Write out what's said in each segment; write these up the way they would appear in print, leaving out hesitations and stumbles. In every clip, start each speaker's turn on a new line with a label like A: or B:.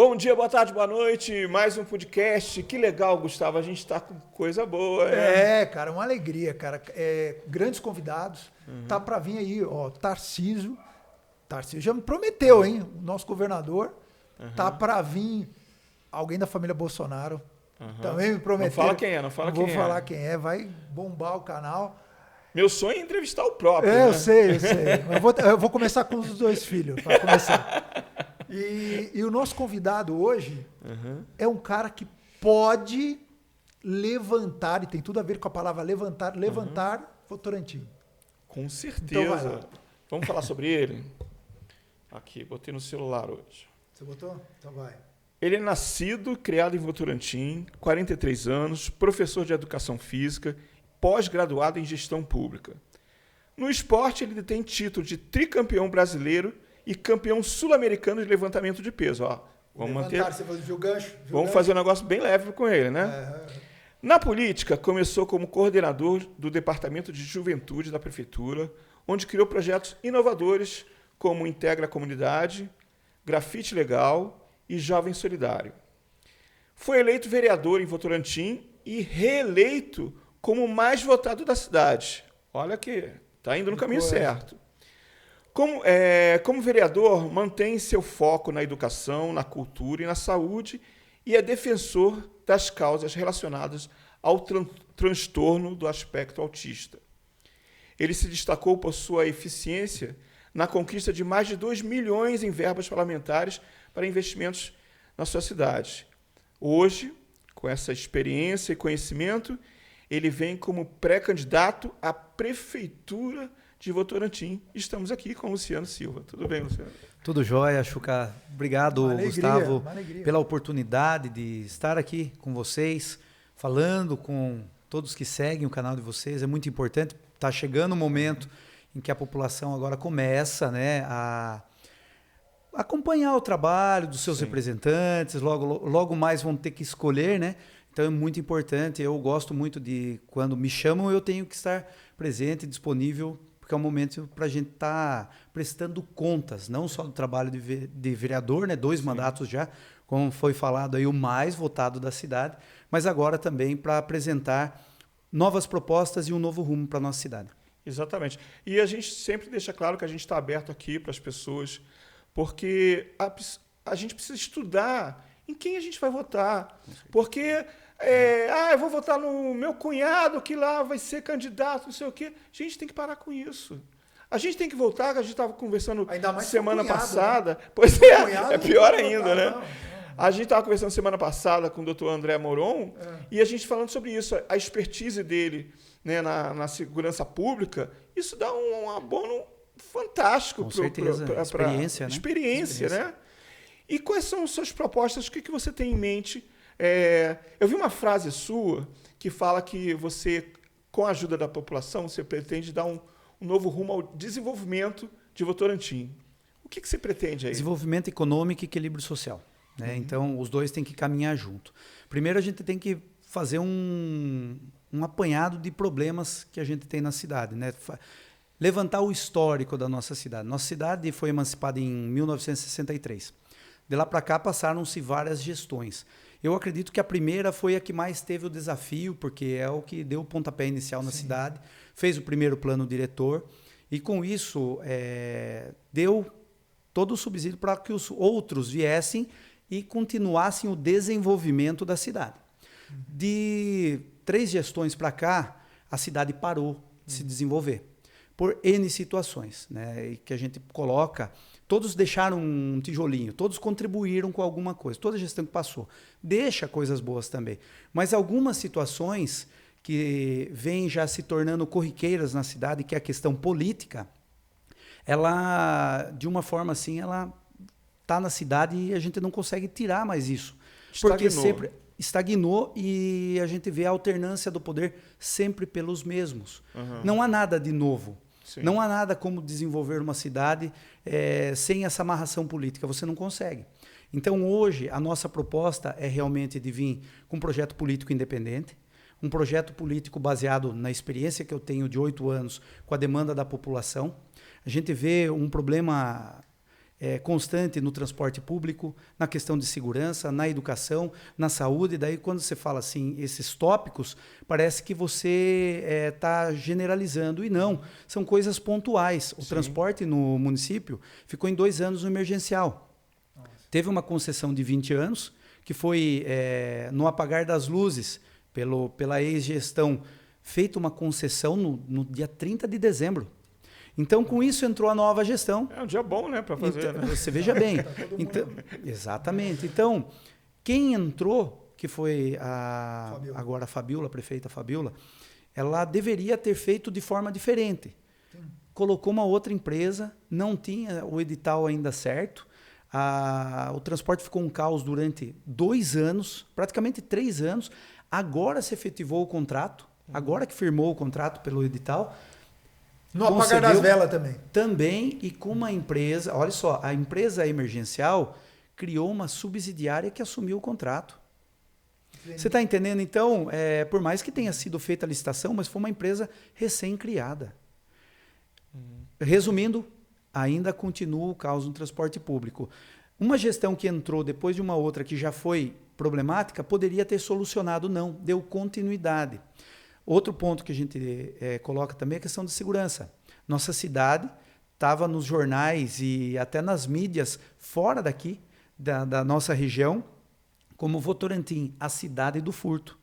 A: Bom dia, boa tarde, boa noite. Mais um podcast. Que legal, Gustavo. A gente está com coisa boa.
B: Cara, uma alegria, cara. Grandes convidados. Tá para vir aí, ó, Tarcísio. Tarcísio já me prometeu, hein? O nosso governador. Tá para vir alguém da família Bolsonaro. Também me prometeu.
A: Não fala quem é, não fala quem é.
B: Vou falar quem é. Vai bombar o canal.
A: Meu sonho é entrevistar o próprio.
B: Eu sei. Eu vou começar com os dois filhos, para começar. E o nosso convidado hoje é um cara que pode levantar, e tem tudo a ver com a palavra levantar Votorantim.
A: Com certeza.
B: Então
A: vamos falar sobre ele? Aqui, botei no celular hoje.
B: Você botou? Então vai.
A: Ele é nascido, criado em Votorantim, 43 anos, professor de educação física, pós-graduado em gestão pública. No esporte, ele tem título de tricampeão brasileiro e campeão sul-americano de levantamento de peso. Ó, vamos manter.
B: Você viu o gancho?
A: Vamos fazer um negócio bem leve com ele, né? Na política, começou como coordenador do Departamento de Juventude da Prefeitura, onde criou projetos inovadores como Integra a Comunidade, Grafite Legal e Jovem Solidário. Foi eleito vereador em Votorantim e reeleito como o mais votado da cidade. Olha que está indo no caminho certo. Como vereador, mantém seu foco na educação, na cultura e na saúde e é defensor das causas relacionadas ao transtorno do aspecto autista. Ele se destacou por sua eficiência na conquista de mais de 2 milhões em verbas parlamentares para investimentos na sua cidade. Hoje, com essa experiência e conhecimento, ele vem como pré-candidato à Prefeitura de Votorantim. Estamos aqui com o Luciano Silva. Tudo bem, Luciano?
C: Tudo jóia, Chuca. Obrigado, Gustavo, pela oportunidade de estar aqui com vocês, falando com todos que seguem o canal de vocês. É muito importante. Está chegando o momento em que a população agora começa, né, a acompanhar o trabalho dos seus representantes. Logo mais vão ter que escolher, né? Então é muito importante. Eu gosto muito de, quando me chamam, eu tenho que estar presente, disponível, porque é um momento para a gente estar prestando contas, não só do trabalho de vereador, né, 2 mandatos já, como foi falado aí, o mais votado da cidade, mas agora também para apresentar novas propostas e um novo rumo para a nossa cidade.
A: Exatamente. E a gente sempre deixa claro que a gente está aberto aqui para as pessoas, porque a gente precisa estudar em quem a gente vai votar. Porque, eu vou votar no meu cunhado, que lá vai ser candidato, não sei o quê. A gente tem que parar com isso. A gente tem que voltar, que a gente estava conversando semana passada. Né? Pois é pior ainda, né? Não. A gente estava conversando semana passada com o Dr. André Moron, e a gente falando sobre isso, a expertise dele, né, na segurança pública, isso dá um abono fantástico
C: para
A: experiência, né? Experiência, né? E quais são as suas propostas? O que você tem em mente? Eu vi uma frase sua que fala que você, com a ajuda da população, você pretende dar um novo rumo ao desenvolvimento de Votorantim. O que você pretende aí?
C: Desenvolvimento econômico e equilíbrio social. Né? Então, os dois têm que caminhar junto. Primeiro, a gente tem que fazer um apanhado de problemas que a gente tem na cidade, né? Levantar o histórico da nossa cidade. Nossa cidade foi emancipada em 1963. De lá para cá passaram-se várias gestões. Eu acredito que a primeira foi a que mais teve o desafio, porque é o que deu o pontapé inicial na cidade, fez o primeiro plano diretor e com isso deu todo o subsídio para que os outros viessem e continuassem o desenvolvimento da cidade. De 3 gestões para cá, a cidade parou de se desenvolver por N situações, né, que a gente coloca. Todos deixaram um tijolinho, todos contribuíram com alguma coisa, toda a gestão que passou deixa coisas boas também, mas algumas situações que vêm já se tornando corriqueiras na cidade, que é a questão política, ela, de uma forma assim, ela está na cidade e a gente não consegue tirar mais isso. Porque sempre estagnou e a gente vê a alternância do poder sempre pelos mesmos. Não há nada de novo. Sim. Não há nada como desenvolver uma cidade sem essa amarração política. Você não consegue. Então, hoje, a nossa proposta é realmente de vir com um projeto político independente, um projeto político baseado na experiência que eu tenho de 8 anos com a demanda da população. A gente vê um problema constante no transporte público, na questão de segurança, na educação, na saúde. Daí, quando você fala assim, esses tópicos, parece que você está generalizando. E não, são coisas pontuais. O transporte no município ficou em 2 anos no emergencial. Nossa. Teve uma concessão de 20 anos, que foi no apagar das luzes, pela ex-gestão, feita uma concessão no dia 30 de dezembro. Então, com isso, entrou a nova gestão.
A: É um dia bom, né, para fazer.
C: Então,
A: né?
C: Você veja bem. Então, exatamente. Então, quem entrou, que foi agora a Fabiola, a prefeita Fabiola, ela deveria ter feito de forma diferente. Sim. Colocou uma outra empresa, não tinha o edital ainda certo. O transporte ficou um caos durante 2 anos, praticamente 3 anos. Agora se efetivou o contrato, agora que firmou o contrato pelo edital.
B: No apagar das velas também.
C: Também, e com uma empresa, olha só, a empresa emergencial criou uma subsidiária que assumiu o contrato. Sim. Você está entendendo? Então, por mais que tenha sido feita a licitação, mas foi uma empresa recém-criada. Resumindo, ainda continua o caos no transporte público. Uma gestão que entrou depois de uma outra que já foi problemática, poderia ter solucionado, não, deu continuidade. Outro ponto que a gente coloca também é a questão de segurança. Nossa cidade estava nos jornais e até nas mídias fora daqui, da nossa região, como Votorantim, a cidade do furto.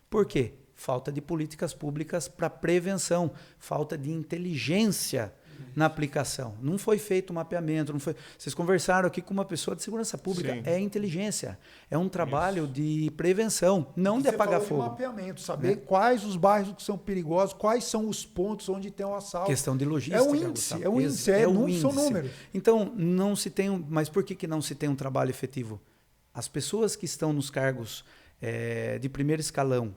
C: Por quê? Falta de políticas públicas para prevenção, falta de inteligência na aplicação. Não foi feito o mapeamento, não foi. Vocês conversaram aqui com uma pessoa de segurança pública. Sim. É inteligência, é um trabalho de prevenção, não de apagar fogo.
B: De mapeamento, saber quais os bairros que são perigosos, quais são os pontos onde tem um assalto.
C: Questão de logística.
B: É o índice, são números.
C: Então, não se tem mas por que não se tem um trabalho efetivo? As pessoas que estão nos cargos de primeiro escalão,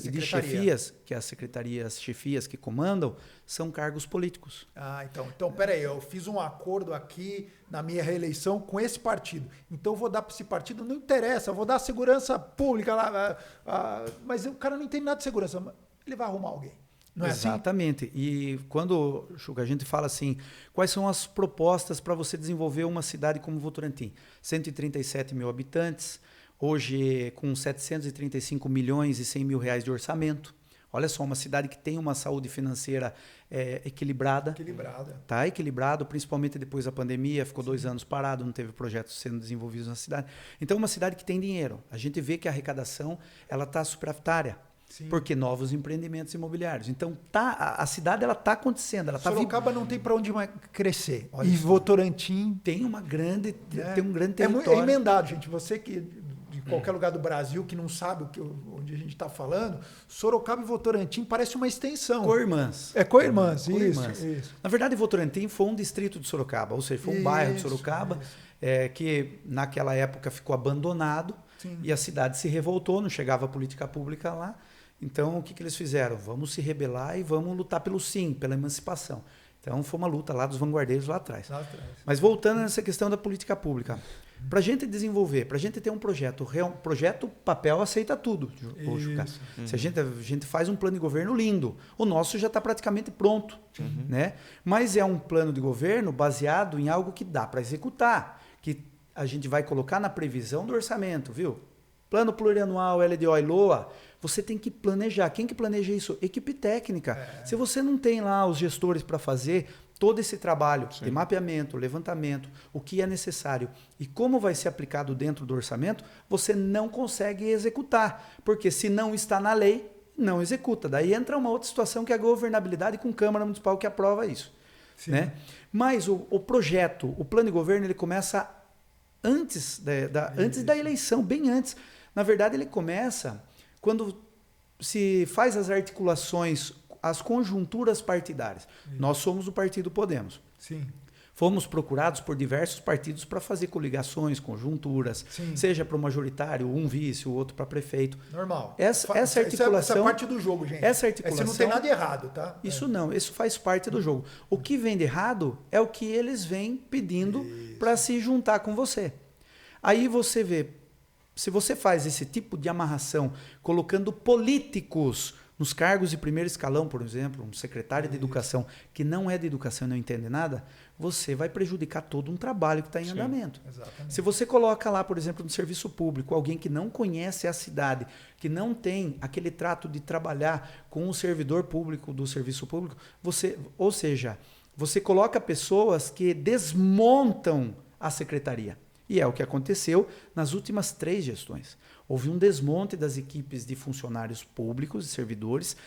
C: e de chefias, que as secretarias, chefias que comandam, são cargos políticos.
B: Então, peraí, eu fiz um acordo aqui na minha reeleição com esse partido. Então, eu vou dar para esse partido, não interessa, eu vou dar segurança pública lá. Mas o cara não entende nada de segurança, ele vai arrumar alguém. Não é
C: Exatamente.
B: Assim?
C: E quando, Chuca, a gente fala assim, quais são as propostas para você desenvolver uma cidade como Votorantim? 137 mil habitantes, hoje com 735 milhões e 100 mil reais de orçamento. Olha só, uma cidade que tem uma saúde financeira equilibrada. Está equilibrado, principalmente depois da pandemia, ficou 2 anos parado, não teve projetos sendo desenvolvidos na cidade. Então, uma cidade que tem dinheiro. A gente vê que a arrecadação está superavitária. Sim. Porque novos empreendimentos imobiliários. Então, a cidade está acontecendo.
B: Sorocaba não tem para onde mais crescer. Olha e Votorantim
C: tem um grande território.
B: É emendado, gente. Você que de qualquer lugar do Brasil que não sabe onde a gente está falando, Sorocaba e Votorantim parece uma extensão.
C: Co-irmãs.
B: Co-irmãs,
C: isso. Na verdade, Votorantim foi um distrito de Sorocaba, ou seja, foi um bairro de Sorocaba que naquela época ficou abandonado. Sim. E a cidade se revoltou, não chegava a política pública lá. Então, o que eles fizeram? Vamos se rebelar e vamos lutar pelo sim, pela emancipação. Então, foi uma luta lá dos vanguardeiros lá atrás. Mas voltando nessa questão da política pública, para a gente desenvolver, para a gente ter um projeto, papel aceita tudo. Se a gente faz um plano de governo lindo, o nosso já está praticamente pronto. Né? Mas é um plano de governo baseado em algo que dá para executar, que a gente vai colocar na previsão do orçamento, viu? Plano plurianual, LDO e LOA, você tem que planejar. Quem que planeja isso? Equipe técnica. Se você não tem lá os gestores para fazer todo esse trabalho de mapeamento, levantamento, o que é necessário e como vai ser aplicado dentro do orçamento, você não consegue executar. Porque se não está na lei, não executa. Daí entra uma outra situação que é a governabilidade com Câmara Municipal que aprova isso. Né? Mas o projeto, o plano de governo, ele começa antes da eleição, bem antes. Na verdade, ele começa quando se faz as articulações, as conjunturas partidárias. Nós somos o Partido Podemos.
B: Sim.
C: Fomos procurados por diversos partidos para fazer coligações, conjunturas, seja para o majoritário, um vice, o outro para prefeito.
B: Normal.
C: Essa articulação...
B: Essa é parte do jogo, gente.
C: Essa articulação...
B: Não tem nada de errado, tá?
C: Isso não, isso faz parte do jogo. O que vem de errado é o que eles vêm pedindo para se juntar com você. Aí você vê, se você faz esse tipo de amarração, colocando políticos Nos cargos de primeiro escalão, por exemplo, um secretário de educação que não é de educação e não entende nada, você vai prejudicar todo um trabalho que está em andamento.
B: Exatamente.
C: Se você coloca lá, por exemplo, no serviço público, alguém que não conhece a cidade, que não tem aquele trato de trabalhar com o servidor público do serviço público, ou seja, você coloca pessoas que desmontam a secretaria. E é o que aconteceu nas últimas 3 gestões. Houve um desmonte das equipes de funcionários públicos e servidores,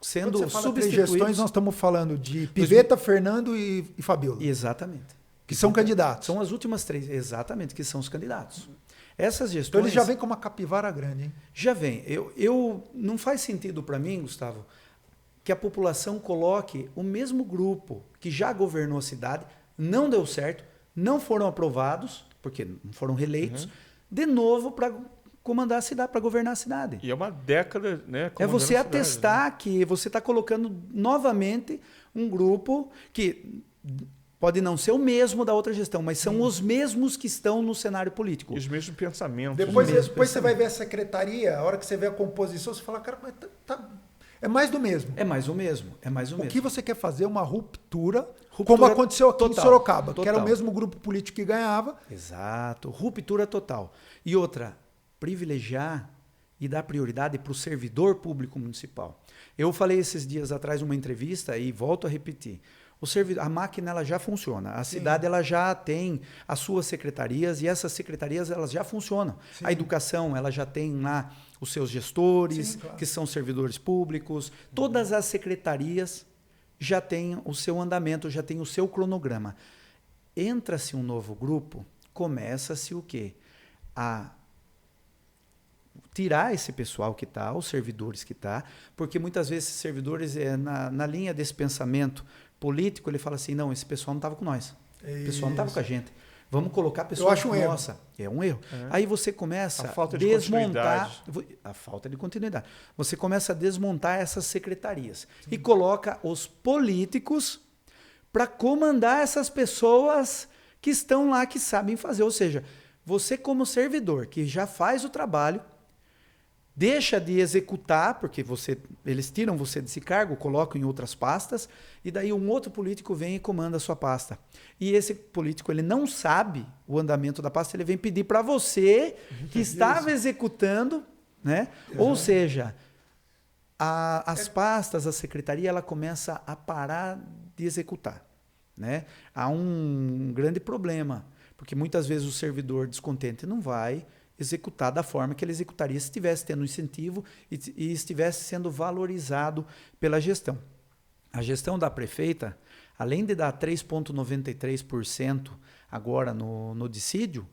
C: sendo
B: Quando você fala 3
C: substituídos.
B: gestões, nós estamos falando de Pivetta, Fernando e Fabiola.
C: Exatamente.
B: Que são candidatos.
C: São as últimas 3, exatamente, que são os candidatos. Essas gestões...
B: Então eles já vêm com uma capivara grande, hein?
C: Já vem. Não faz sentido para mim, Gustavo, que a população coloque o mesmo grupo que já governou a cidade, não deu certo, não foram aprovados, porque não foram reeleitos, de novo para comandar a cidade, para governar a cidade.
A: E é uma década, né?
C: É você
A: comandando a cidade,
C: atestar que você está colocando novamente um grupo que pode não ser o mesmo da outra gestão, mas são os mesmos que estão no cenário político.
A: E os mesmos pensamentos.
B: Depois
C: mesmo
B: você vai ver a secretaria, a hora que você vê a composição, você fala, cara, mas é mais do mesmo.
C: É mais o mesmo.
B: O que você quer fazer é uma ruptura como aconteceu aqui
C: total,
B: em Sorocaba,
C: total.
B: que era o mesmo grupo político que ganhava.
C: Exato. Ruptura total. E outra, privilegiar e dar prioridade para o servidor público municipal. Eu falei esses dias atrás numa entrevista e volto a repetir. A máquina ela já funciona. A cidade ela já tem as suas secretarias e essas secretarias elas já funcionam.
B: Sim.
C: A educação ela já tem lá os seus gestores,
B: Sim, claro.
C: que são servidores públicos. Todas as secretarias já têm o seu andamento, já têm o seu cronograma. Entra-se um novo grupo, começa-se o quê? A tirar esse pessoal que está, os servidores que está, porque muitas vezes esses servidores, na linha desse pensamento político, ele fala assim, não, esse pessoal não estava com nós, o pessoal não estava com a gente. Vamos colocar pessoas...
B: Eu acho um erro.
C: Nossa, é um erro. Aí você começa
A: A falta
C: a
A: de
C: desmontar... A falta de continuidade. Você começa a desmontar essas secretarias e coloca os políticos para comandar essas pessoas que estão lá, que sabem fazer. Ou seja, você como servidor, que já faz o trabalho, deixa de executar, porque eles tiram você desse cargo, colocam em outras pastas, e daí um outro político vem e comanda a sua pasta. E esse político ele não sabe o andamento da pasta, ele vem pedir para você, que estava executando, né? Ou seja, as pastas, a secretaria, ela começa a parar de executar, né? Há um grande problema, porque muitas vezes o servidor descontente não vai executar da forma que ele executaria se estivesse tendo incentivo e estivesse sendo valorizado pela gestão. A gestão da prefeita, além de dar 3,93% agora no dissídio,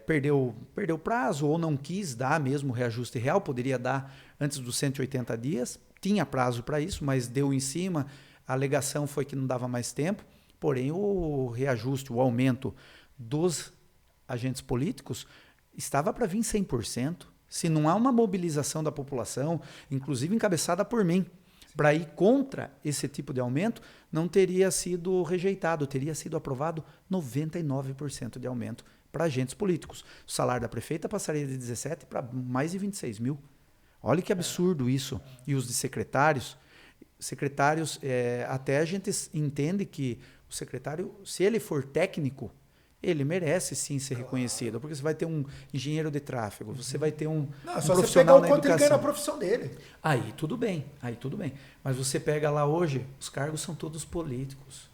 C: perdeu prazo ou não quis dar mesmo o reajuste real, poderia dar antes dos 180 dias, tinha prazo para isso, mas deu em cima, a alegação foi que não dava mais tempo, porém o reajuste, o aumento dos agentes políticos estava para vir 100%. Se não há uma mobilização da população, inclusive encabeçada por mim, para ir contra esse tipo de aumento, não teria sido rejeitado, teria sido aprovado 99% de aumento para agentes políticos. O salário da prefeita passaria de 17 para mais de 26 mil. Olha que absurdo isso. E os de secretários, até a gente entende que o secretário, se ele for técnico, ele merece sim ser reconhecido, porque você vai ter um engenheiro de tráfego, você vai ter um profissional na educação. Você pegar o quanto ele ganha
B: na profissão dele.
C: Aí tudo bem. Mas você pega lá hoje, os cargos são todos políticos.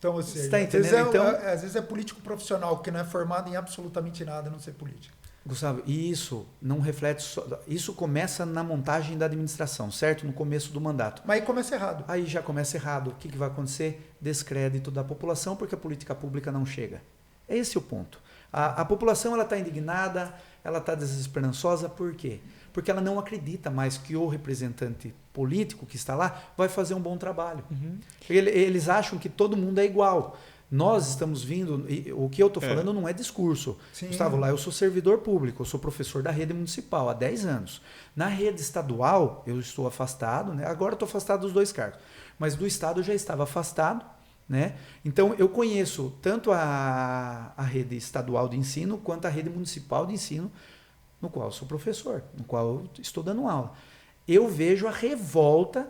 B: Então, ou seja,
C: você tá entendendo?
B: Às vezes é político profissional, que não é formado em absolutamente nada, a não ser político.
C: Gustavo, isso não reflete isso começa na montagem da administração, certo? No começo do mandato.
B: Mas aí começa errado.
C: Aí já começa errado. O que vai acontecer? Descrédito da população, porque a política pública não chega. Esse é o ponto. A população ela está indignada, ela está desesperançosa, por quê? Porque ela não acredita mais que o representante político que está lá vai fazer um bom trabalho. Eles acham que todo mundo é igual. Nós estamos vindo, o que eu estou falando não é discurso.
B: Sim.
C: Gustavo, lá eu sou servidor público, eu sou professor da rede municipal há 10 anos. Na rede estadual, eu estou afastado, né? Agora estou afastado dos 2 cargos, mas do estado eu já estava afastado, né? Então eu conheço tanto a rede estadual de ensino quanto a rede municipal de ensino, no qual eu sou professor, no qual eu estou dando aula. eu vejo a revolta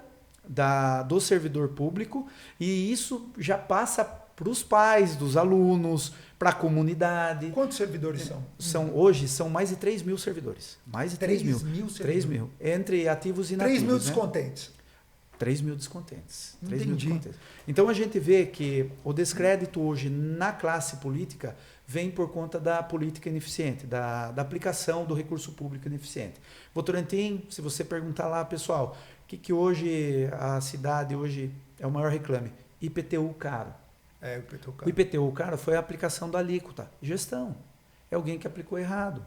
C: do servidor público e isso já passa para os pais dos alunos, para a comunidade.
B: Quantos servidores são?
C: Hoje são mais de 3 mil servidores. Mais de 3 mil. 3 mil. Entre ativos e inativos.
B: 3 mil descontentes.
C: 3 mil descontentes.
B: 3 mil descontentes.
C: Então a gente vê que o descrédito hoje na classe política vem por conta da política ineficiente, da aplicação do recurso público ineficiente. Votorantim, se você perguntar lá, pessoal, o que hoje a cidade hoje é o maior reclame? IPTU caro.
B: O IPTU caro.
C: O IPTU caro foi a aplicação da alíquota. Gestão. É alguém que aplicou errado.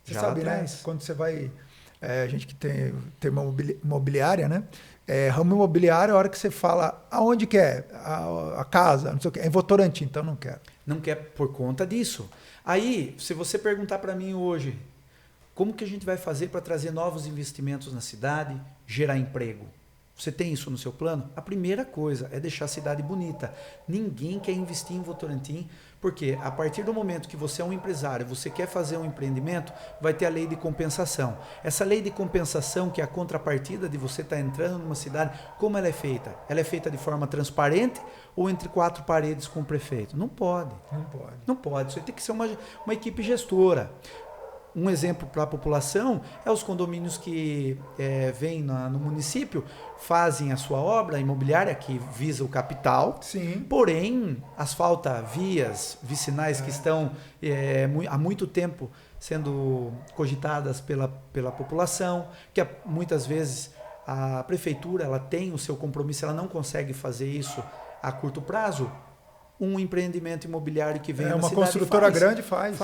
B: Você sabe, né? Quando você vai... a gente que tem uma imobiliária, né? Ramo imobiliário, a hora que você fala aonde que é a casa, não sei o que, é em Votorantim, então não quero.
C: Não quer por conta disso. Aí, se você perguntar para mim hoje, como que a gente vai fazer para trazer novos investimentos na cidade, gerar emprego? Você tem isso no seu plano? A primeira coisa é deixar a cidade bonita. Ninguém quer investir em Votorantim, porque a partir do momento que você é um empresário, você quer fazer um empreendimento, vai ter a lei de compensação. Essa lei de compensação, que é a contrapartida de você estar entrando numa cidade, como ela é feita? Ela é feita de forma transparente ou entre 4 paredes com o prefeito? Não pode.
B: Não pode.
C: Não pode. Isso aí tem que ser uma equipe gestora. Um exemplo para a população é os condomínios que vêm no município, fazem a sua obra imobiliária que visa o capital,
B: sim,
C: porém asfalta vias vicinais que estão há muito tempo sendo cogitadas pela população, que muitas vezes a prefeitura ela tem o seu compromisso, ela não consegue fazer isso a curto prazo. Um empreendimento imobiliário que vem na cidade
B: uma construtora grande faz.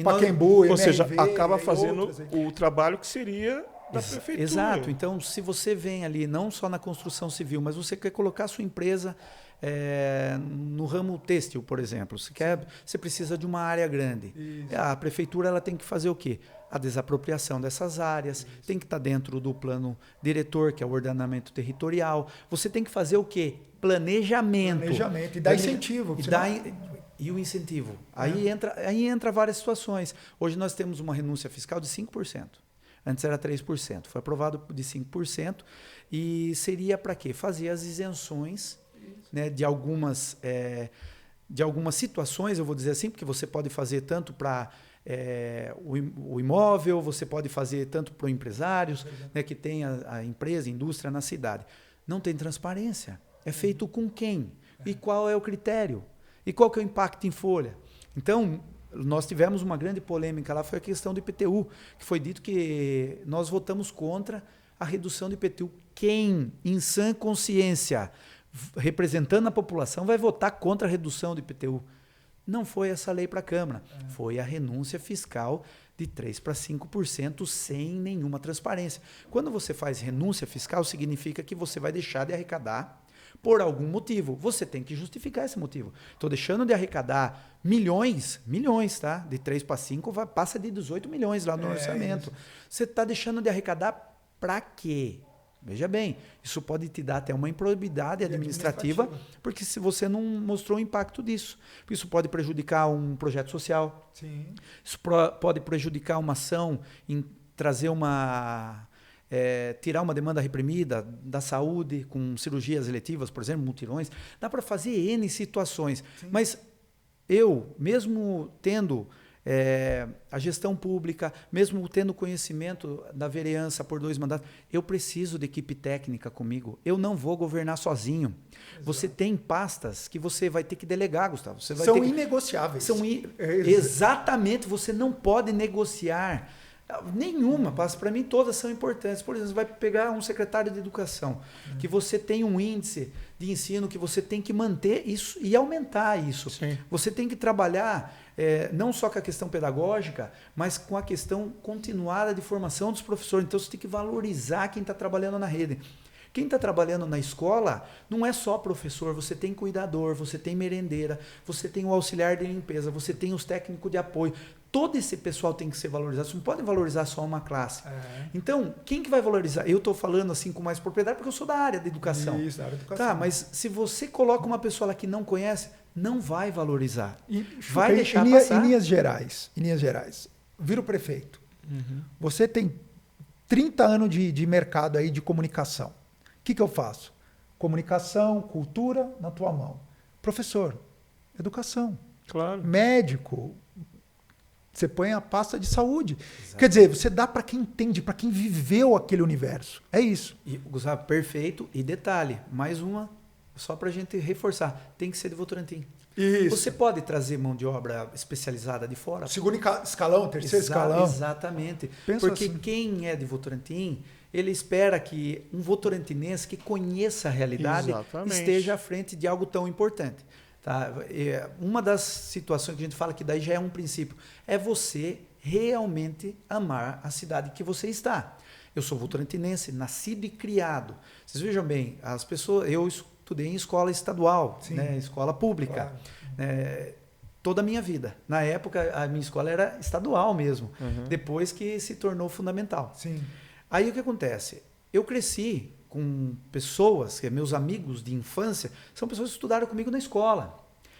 A: Pacaembu, ou seja, acaba fazendo o trabalho que seria da prefeitura.
C: Exato. Então, se você vem ali não só na construção civil, mas você quer colocar a sua empresa no ramo têxtil, por exemplo, você precisa de uma área grande. Isso. A prefeitura ela tem que fazer o quê? A desapropriação dessas áreas, isso, tem que estar dentro do plano diretor, que é o ordenamento territorial. Você tem que fazer o quê? Planejamento.
B: E dar incentivo.
C: E o incentivo. Aí entra várias situações. Hoje nós temos uma renúncia fiscal de 5%. Antes era 3%. Foi aprovado de 5%. E seria para quê? Fazer as isenções, né, de algumas situações, eu vou dizer assim, porque você pode fazer tanto para o imóvel, você pode fazer tanto para os empresários, né, que tem a empresa, a indústria na cidade. Não tem transparência. É feito com quem? E qual é o critério? E qual que é o impacto em folha? Então, nós tivemos uma grande polêmica lá, foi a questão do IPTU, que foi dito que nós votamos contra a redução do IPTU. Quem, em sã consciência, representando a população, vai votar contra a redução do IPTU? Não foi essa lei para a Câmara, foi a renúncia fiscal de 3% para 5% sem nenhuma transparência. Quando você faz renúncia fiscal, significa que você vai deixar de arrecadar por algum motivo. Você tem que justificar esse motivo. Estou deixando de arrecadar milhões, tá? De 3 para 5 passa de 18 milhões lá no orçamento. Isso. Você está deixando de arrecadar para quê? Veja bem, isso pode te dar até uma improbidade administrativa, porque se você não mostrou o impacto disso. Isso pode prejudicar um projeto social.
B: Sim.
C: Isso pode prejudicar uma ação em trazer tirar uma demanda reprimida da saúde, com cirurgias eletivas, por exemplo, mutirões. Dá para fazer N situações. Sim. Mas eu, mesmo tendo a gestão pública, mesmo tendo conhecimento da vereança por 2 mandatos, eu preciso de equipe técnica comigo. Eu não vou governar sozinho. Exato. Você tem pastas que você vai ter que delegar, Gustavo.
B: São inegociáveis.
C: Exatamente, você não pode negociar. Nenhuma, para mim todas são importantes. Por exemplo, você vai pegar um secretário de educação, que você tem um índice de ensino que você tem que manter isso e aumentar isso.
A: Sim.
C: Você tem que trabalhar não só com a questão pedagógica, mas com a questão continuada de formação dos professores. Então você tem que valorizar quem está trabalhando na rede. Quem está trabalhando na escola não é só professor, você tem cuidador, você tem merendeira, você tem o auxiliar de limpeza, você tem os técnicos de apoio. Todo esse pessoal tem que ser valorizado. Você não pode valorizar só uma classe. Então, quem que vai valorizar? Eu estou falando assim com mais propriedade porque eu sou da área da educação.
B: Isso, da área da educação.
C: Tá, mas se você coloca uma pessoa lá que não conhece, não vai valorizar. Vai deixar passar.
B: Em linhas gerais, vira o prefeito. Você tem 30 anos de mercado aí de comunicação. O que eu faço? Comunicação, cultura na tua mão. Professor, educação.
A: Claro.
B: Médico, você põe a pasta de saúde. Exato. Quer dizer, você dá para quem entende, para quem viveu aquele universo. É isso.
C: E, Gustavo, perfeito. E detalhe, mais uma, só para a gente reforçar, tem que ser de Votorantim.
B: Isso.
C: Você pode trazer mão de obra especializada de fora?
B: Segundo escalão, terceiro escalão.
C: Exatamente.
B: Pensa
C: porque
B: assim.
C: quem é de Votorantim, ele espera que um votorantinense que conheça a realidade esteja à frente de algo tão importante. Tá? Uma das situações que a gente fala que daí já é um princípio, é você realmente amar a cidade que você está. Eu sou votorantinense, nascido e criado. Vocês vejam bem, as pessoas, eu estudei em escola estadual, né, escola pública, toda a minha vida. Na época, a minha escola era estadual mesmo, depois que se tornou fundamental.
B: Sim.
C: Aí o que acontece? Eu cresci com pessoas, que meus amigos de infância, são pessoas que estudaram comigo na escola.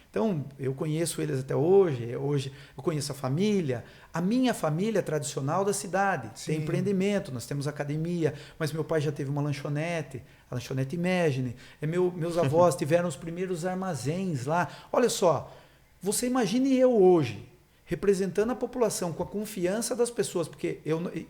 C: Então, eu conheço eles até hoje. Hoje eu conheço a família. A minha família tradicional da cidade. Sim. Tem empreendimento, nós temos academia, mas meu pai já teve uma lanchonete, a lanchonete Imagine. Meus avós tiveram os primeiros armazéns lá. Olha só, você imagine eu hoje, representando a população com a confiança das pessoas, porque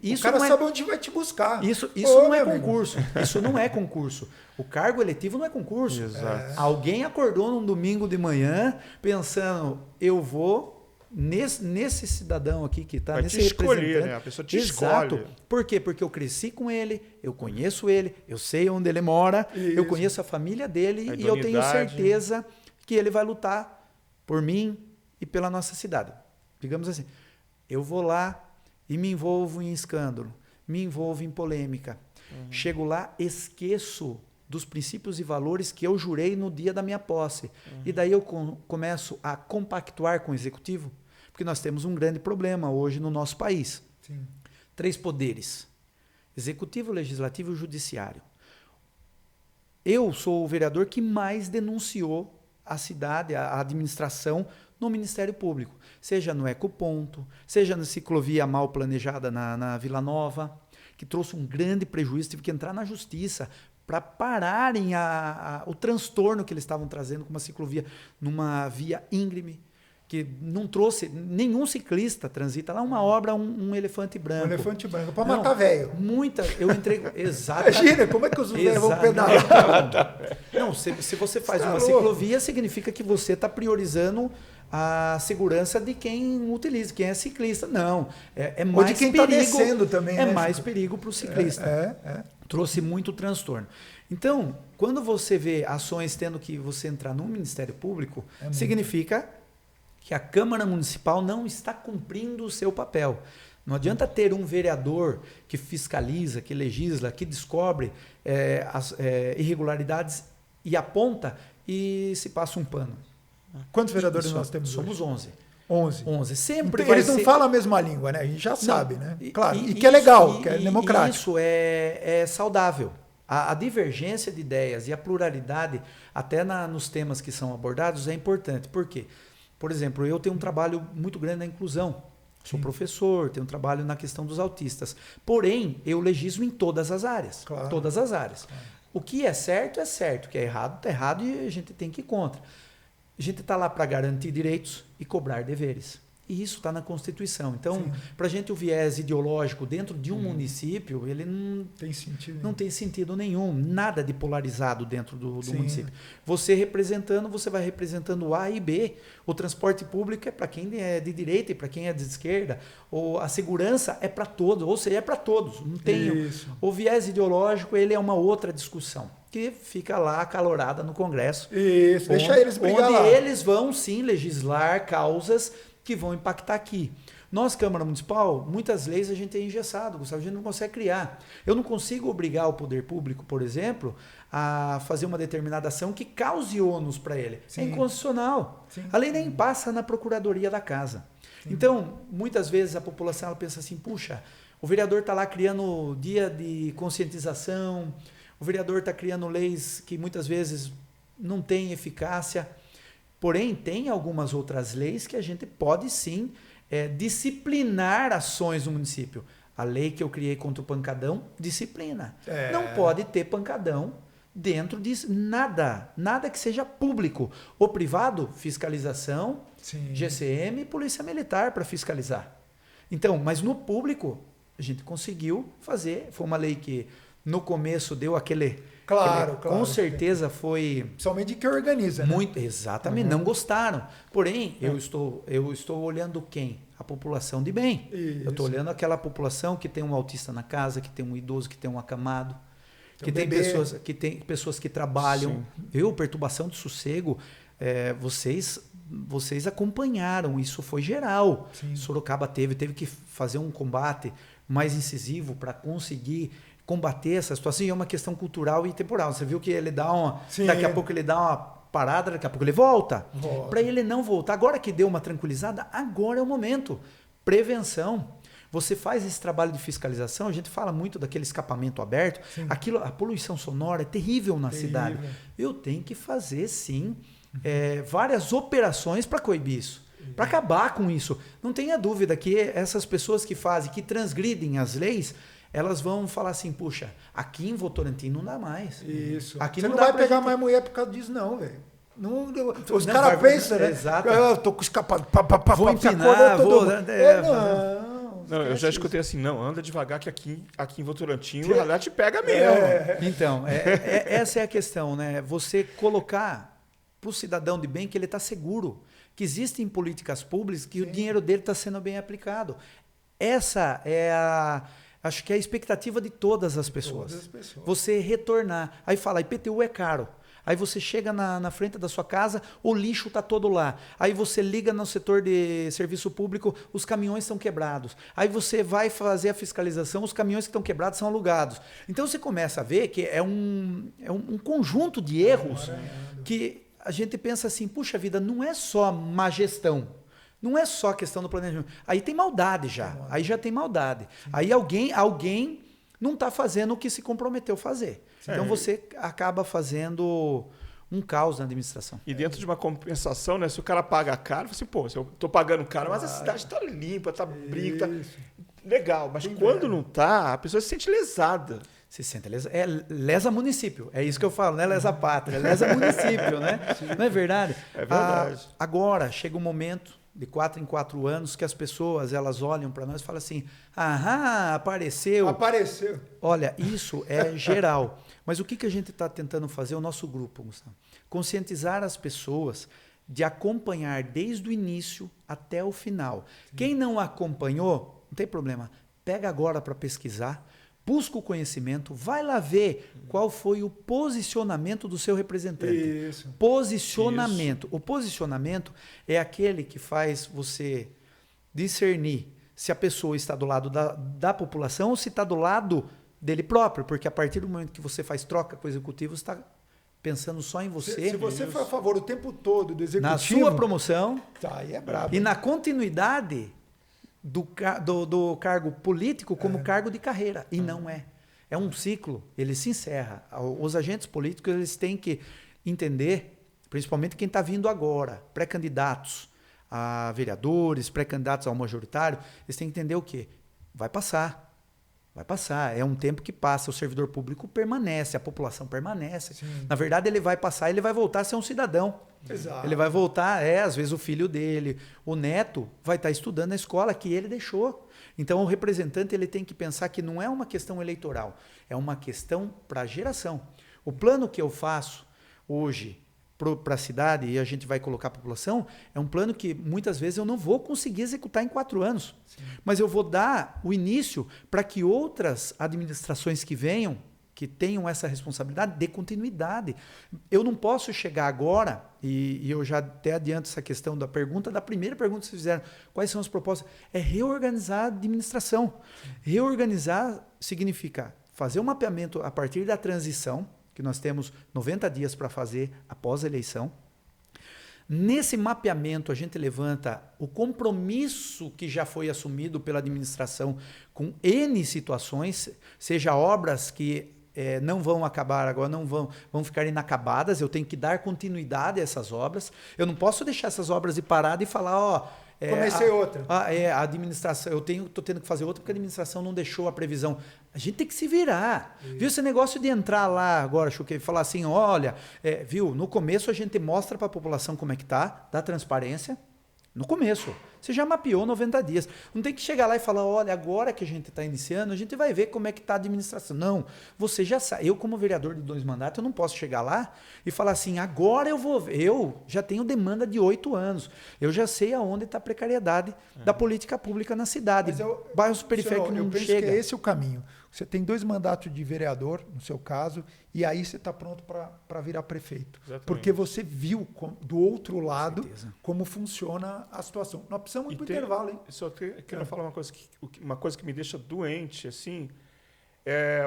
C: isso
B: o cara
C: não
B: sabe onde vai te buscar.
C: Isso não é concurso. Isso não é concurso. O cargo eletivo não é concurso.
A: Exato.
C: Alguém acordou num domingo de manhã pensando, eu vou nesse cidadão aqui que está nesse
A: escolher, né? A pessoa te escolhe.
C: Por quê? Porque eu cresci com ele, eu conheço ele, eu sei onde ele mora, eu conheço a família dele e eu tenho certeza que ele vai lutar por mim e pela nossa cidade. Digamos assim, eu vou lá e me envolvo em escândalo, me envolvo em polêmica. Chego lá, esqueço dos princípios e valores que eu jurei no dia da minha posse. E daí eu começo a compactuar com o executivo, porque nós temos um grande problema hoje no nosso país.
B: Sim.
C: 3 poderes: executivo, legislativo e judiciário. Eu sou o vereador que mais denunciou a cidade, a administração, no Ministério Público, seja no Ecoponto, seja na ciclovia mal planejada na Vila Nova, que trouxe um grande prejuízo, tive que entrar na justiça para pararem o transtorno que eles estavam trazendo com uma ciclovia numa via íngreme, que não trouxe, nenhum ciclista transita lá, uma obra, um elefante branco.
B: Um elefante branco, para matar velho.
C: Eu entrei, exatamente.
B: Imagina, como é que os velhos vão pedalar?
C: Não, se você faz uma ciclovia, significa que você está priorizando a segurança de quem utiliza, quem é ciclista. Não, é mais
B: ou de quem está
C: perigo,
B: descendo também.
C: É mais perigo para o ciclista. Trouxe muito transtorno. Então, quando você vê ações tendo que você entrar no Ministério Público, significa que a Câmara Municipal não está cumprindo o seu papel. Não adianta ter um vereador que fiscaliza, que legisla, que descobre as irregularidades e aponta e se passa um pano.
B: Quantos vereadores nós temos
C: Somos
B: hoje?
C: 11. Sempre
B: então, eles não falam a mesma língua, né? A gente já sabe, né? Claro. E que é
C: isso,
B: legal, que é democrático.
C: Isso é saudável. A divergência de ideias e a pluralidade, até nos temas que são abordados, é importante. Por quê? Por exemplo, eu tenho um trabalho muito grande na inclusão. Sou professor, tenho um trabalho na questão dos autistas. Porém, eu legislo em todas as áreas.
B: Claro.
C: Todas as áreas. O que é certo, o que é errado, está errado e a gente tem que ir contra. A gente está lá para garantir direitos e cobrar deveres. E isso está na Constituição. Então, para a gente o viés ideológico dentro de um município, ele não tem sentido nenhum. Nada de polarizado dentro do município. Você representando, você vai representando o A e B. O transporte público é para quem é de direita e para quem é de esquerda. Ou a segurança é para todos, ou seja, é para todos. Não tem. O viés ideológico, ele é uma outra discussão que fica lá acalorada no Congresso.
B: Isso, deixa eles brigar lá.
C: Onde eles vão, sim, legislar causas que vão impactar aqui. Nós, Câmara Municipal, muitas leis a gente é engessado, Gustavo, a gente não consegue criar. Eu não consigo obrigar o poder público, por exemplo, a fazer uma determinada ação que cause ônus para ele. É inconstitucional. A lei nem passa na Procuradoria da Casa. Então, muitas vezes a população ela pensa assim, puxa, o vereador está lá criando dia de conscientização, o vereador está criando leis que muitas vezes não têm eficácia. Porém, tem algumas outras leis que a gente pode sim disciplinar ações no município. A lei que eu criei contra o pancadão, disciplina.
B: É.
C: Não pode ter pancadão dentro de nada que seja público. O privado, fiscalização,
B: Sim.
C: GCM e Polícia Militar para fiscalizar. Então, mas no público, a gente conseguiu fazer. Foi uma lei que no começo deu aquele...
B: Claro.
C: Com certeza foi...
B: Principalmente que organiza, né?
C: Muito, exatamente, não gostaram. Porém, eu estou olhando quem? A população de bem.
B: Isso.
C: Eu estou olhando aquela população que tem um autista na casa, que tem um idoso, que tem um acamado, que tem pessoas que trabalham. Perturbação de sossego, vocês acompanharam, isso foi geral.
B: Sim.
C: Sorocaba teve que fazer um combate mais incisivo para conseguir combater essa situação. E é uma questão cultural e temporal. Você viu que ele dá uma...
B: Sim.
C: Daqui a pouco ele dá uma parada, daqui a pouco ele volta.
B: Volta.
C: Para ele não voltar. Agora que deu uma tranquilizada, agora é o momento. Prevenção. Você faz esse trabalho de fiscalização, a gente fala muito daquele escapamento aberto.
B: Sim.
C: A poluição sonora é terrível na cidade. Eu tenho que fazer, sim, várias operações para coibir isso. Para acabar com isso. Não tenha dúvida que essas pessoas que transgridem as leis, elas vão falar assim, puxa, aqui em Votorantim não dá mais.
B: Isso.
C: Aqui
B: Você não
C: dá
B: vai
C: pra
B: pegar
C: gente-
B: mais mulher por causa disso, não, velho. Os
C: Não,
B: caras
C: vai-
B: pensam, né?
C: Exato.
B: Eu tô com escapado.
C: Vou
B: se
C: empinar,
B: acordou todo
C: vou-
B: mundo. Não,
A: Não, eu já
B: esquece
A: escutei assim, não, anda devagar que aqui em Votorantim o radar te pega mesmo.
C: Então, essa é a questão, né? Você colocar para o cidadão de bem que ele está seguro, que existem políticas públicas que o dinheiro dele está sendo bem aplicado. Essa é acho que é a expectativa de todas as pessoas.
B: Todas as pessoas.
C: Você retornar. Aí fala, IPTU é caro. Aí você chega na frente da sua casa, o lixo está todo lá. Aí você liga no setor de serviço público, os caminhões estão quebrados. Aí você vai fazer a fiscalização, os caminhões que estão quebrados são alugados. Então você começa a ver que é um conjunto de erros que a gente pensa assim, puxa vida, não é só má gestão. Não é só questão do planejamento. Aí tem maldade já. Aí já tem maldade. Aí alguém não está fazendo o que se comprometeu a fazer. Então você acaba fazendo um caos na administração.
A: E dentro de uma compensação, né? Se o cara paga caro, você, pô, se eu tô pagando caro, mas a cidade está limpa, tá brinca, tá legal. Mas quando não tá, a pessoa se sente lesada.
C: Se sente lesa município. É isso que eu falo, não é lesa pátria, é lesa município, né? Não é verdade?
A: É verdade.
C: Agora chega um momento de 4 em 4 anos que as pessoas elas olham para nós e falam assim: "Aham, apareceu".
B: Apareceu.
C: Olha, isso é geral. Mas o que a gente está tentando fazer, o nosso grupo, Gustavo? Conscientizar as pessoas de acompanhar desde o início até o final. Quem não acompanhou, não tem problema. Pega agora para pesquisar, busca o conhecimento, vai lá ver qual foi o posicionamento do seu representante.
B: Isso.
C: Posicionamento. O posicionamento é aquele que faz você discernir se a pessoa está do lado da população ou se está do lado dele próprio, porque a partir do momento que você faz troca com o executivo, você está pensando só em você.
B: Se você for a favor o tempo todo do executivo...
C: Na sua promoção
B: Tá, aí é brabo.
C: e na continuidade do cargo político como cargo de carreira. E não é. É um ciclo, ele se encerra. Os agentes políticos eles têm que entender, principalmente quem está vindo agora, pré-candidatos a vereadores, pré-candidatos ao majoritário, eles têm que entender o quê? Vai passar. Vai passar. É um tempo que passa. O servidor público permanece, a população permanece.
B: Sim.
C: Na verdade, ele vai passar, ele vai voltar a ser um cidadão.
B: Exato.
C: Ele vai voltar, às vezes o filho dele, o neto, vai estar estudando na escola que ele deixou. Então, o representante ele tem que pensar que não é uma questão eleitoral, é uma questão para a geração. O plano que eu faço hoje para a cidade, e a gente vai colocar a população, é um plano que muitas vezes eu não vou conseguir executar em 4 anos. Sim. Mas eu vou dar o início para que outras administrações que venham, que tenham essa responsabilidade, dê continuidade. Eu não posso chegar agora, e eu já até adianto essa questão da primeira pergunta que vocês fizeram, quais são as propostas? É reorganizar a administração. Sim. Reorganizar significa fazer um mapeamento a partir da transição, que nós temos 90 dias para fazer após a eleição. Nesse mapeamento, a gente levanta o compromisso que já foi assumido pela administração com N situações, seja obras que não vão acabar agora, vão ficar inacabadas, eu tenho que dar continuidade a essas obras. Eu não posso deixar essas obras de parada e falar,
B: Comecei outra.
C: A administração, tô tendo que fazer outra porque a administração não deixou a previsão. A gente tem que se virar. Viu esse negócio de entrar lá agora, Chuque, e falar assim, olha, viu, no começo a gente mostra para a população como é que tá, dá transparência. No começo. Você já mapeou 90 dias. Não tem que chegar lá e falar, olha, agora que a gente está iniciando, a gente vai ver como é que está a administração. Não, você já sabe. Eu, como vereador de 2 mandatos, eu não posso chegar lá e falar assim, agora eu vou ver. Eu já tenho demanda de 8 anos. Eu já sei aonde está a precariedade da política pública na cidade. Bairros periféricos não chega.
B: Eu penso que esse é o caminho. Você tem 2 mandatos de vereador, no seu caso, e aí você está pronto para virar prefeito. Exatamente. Porque você viu do outro lado como funciona a situação. Nós precisamos ir para o intervalo, hein?
A: Só quero falar uma coisa que me deixa doente, assim,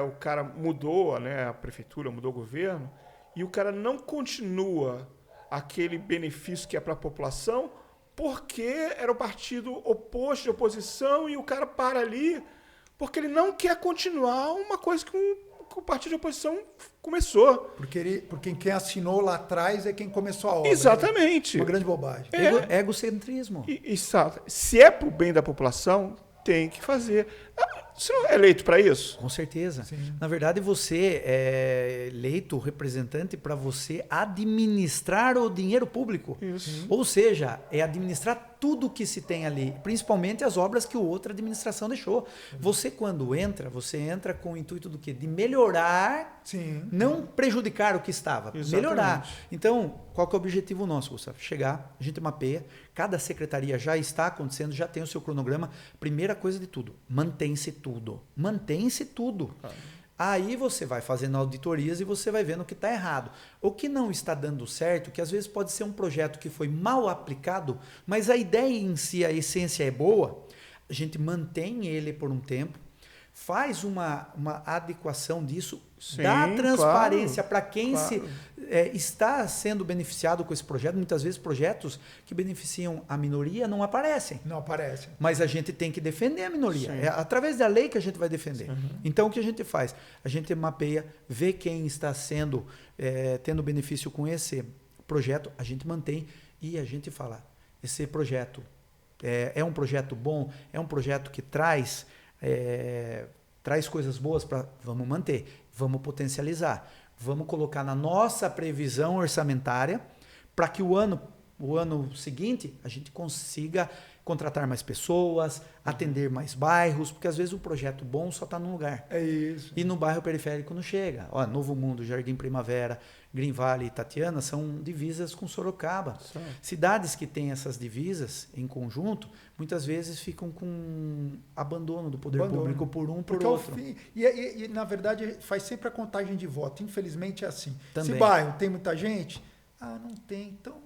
A: o cara mudou, né, a prefeitura, mudou o governo, e o cara não continua aquele benefício que é para a população, porque era o partido oposto de oposição, e o cara para ali porque ele não quer continuar uma coisa que o partido de oposição começou.
B: Porque quem assinou lá atrás é quem começou a obra.
A: Exatamente.
B: Né? Uma grande bobagem.
C: Egocentrismo.
A: Exato. Se é para o bem da população, tem que fazer. Você não é eleito para isso?
C: Com certeza.
B: Sim.
C: Na verdade, você é eleito representante para você administrar o dinheiro público.
A: Isso.
C: Ou seja, é administrar tudo que se tem ali, principalmente as obras que outra administração deixou. Você, quando entra, você entra com o intuito do quê? De melhorar, não prejudicar o que estava.
A: Exatamente.
C: Melhorar. Então, qual que é o objetivo nosso, Gustavo? Chegar, a gente mapeia, cada secretaria já está acontecendo, já tem o seu cronograma. Primeira coisa de tudo, mantém-se tudo. Mantém-se tudo. Aí você vai fazendo auditorias e você vai vendo o que está errado. O que não está dando certo, que às vezes pode ser um projeto que foi mal aplicado, mas a ideia em si, a essência é boa, a gente mantém ele por um tempo, faz uma adequação disso, dá transparência para quem está sendo beneficiado com esse projeto. Muitas vezes projetos que beneficiam a minoria não aparecem.
B: Não aparecem.
C: Mas a gente tem que defender a minoria. É através da lei que a gente vai defender. Então, o que a gente faz? A gente mapeia, vê quem está tendo benefício com esse projeto, a gente mantém e a gente fala, esse projeto é um projeto bom, é um projeto que traz coisas boas vamos manter, vamos potencializar, vamos colocar na nossa previsão orçamentária para que o ano seguinte a gente consiga contratar mais pessoas, atender mais bairros, porque às vezes o projeto bom só está num lugar.
B: É isso.
C: E no bairro periférico não chega. Ó, Novo Mundo, Jardim Primavera, Green Valley e Tatiana são divisas com Sorocaba.
A: Sim.
C: Cidades que têm essas divisas em conjunto, muitas vezes ficam com abandono do poder público por outro.
B: E, na verdade, faz sempre a contagem de voto. Infelizmente é assim.
C: Também.
B: Se bairro tem muita gente, não tem, então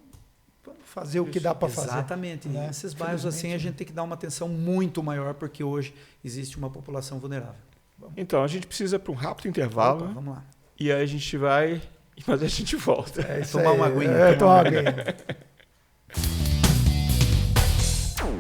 B: vamos fazer o que dá para fazer.
C: Exatamente.
B: Né?
C: Nesses bairros assim a gente tem que dar uma atenção muito maior, porque hoje existe uma população vulnerável.
A: Então, a gente precisa para um rápido intervalo.
C: Opa, vamos lá.
A: E aí a gente vai, mas a gente volta.
C: Tomar uma aguinha.
B: Tomar uma aguinha.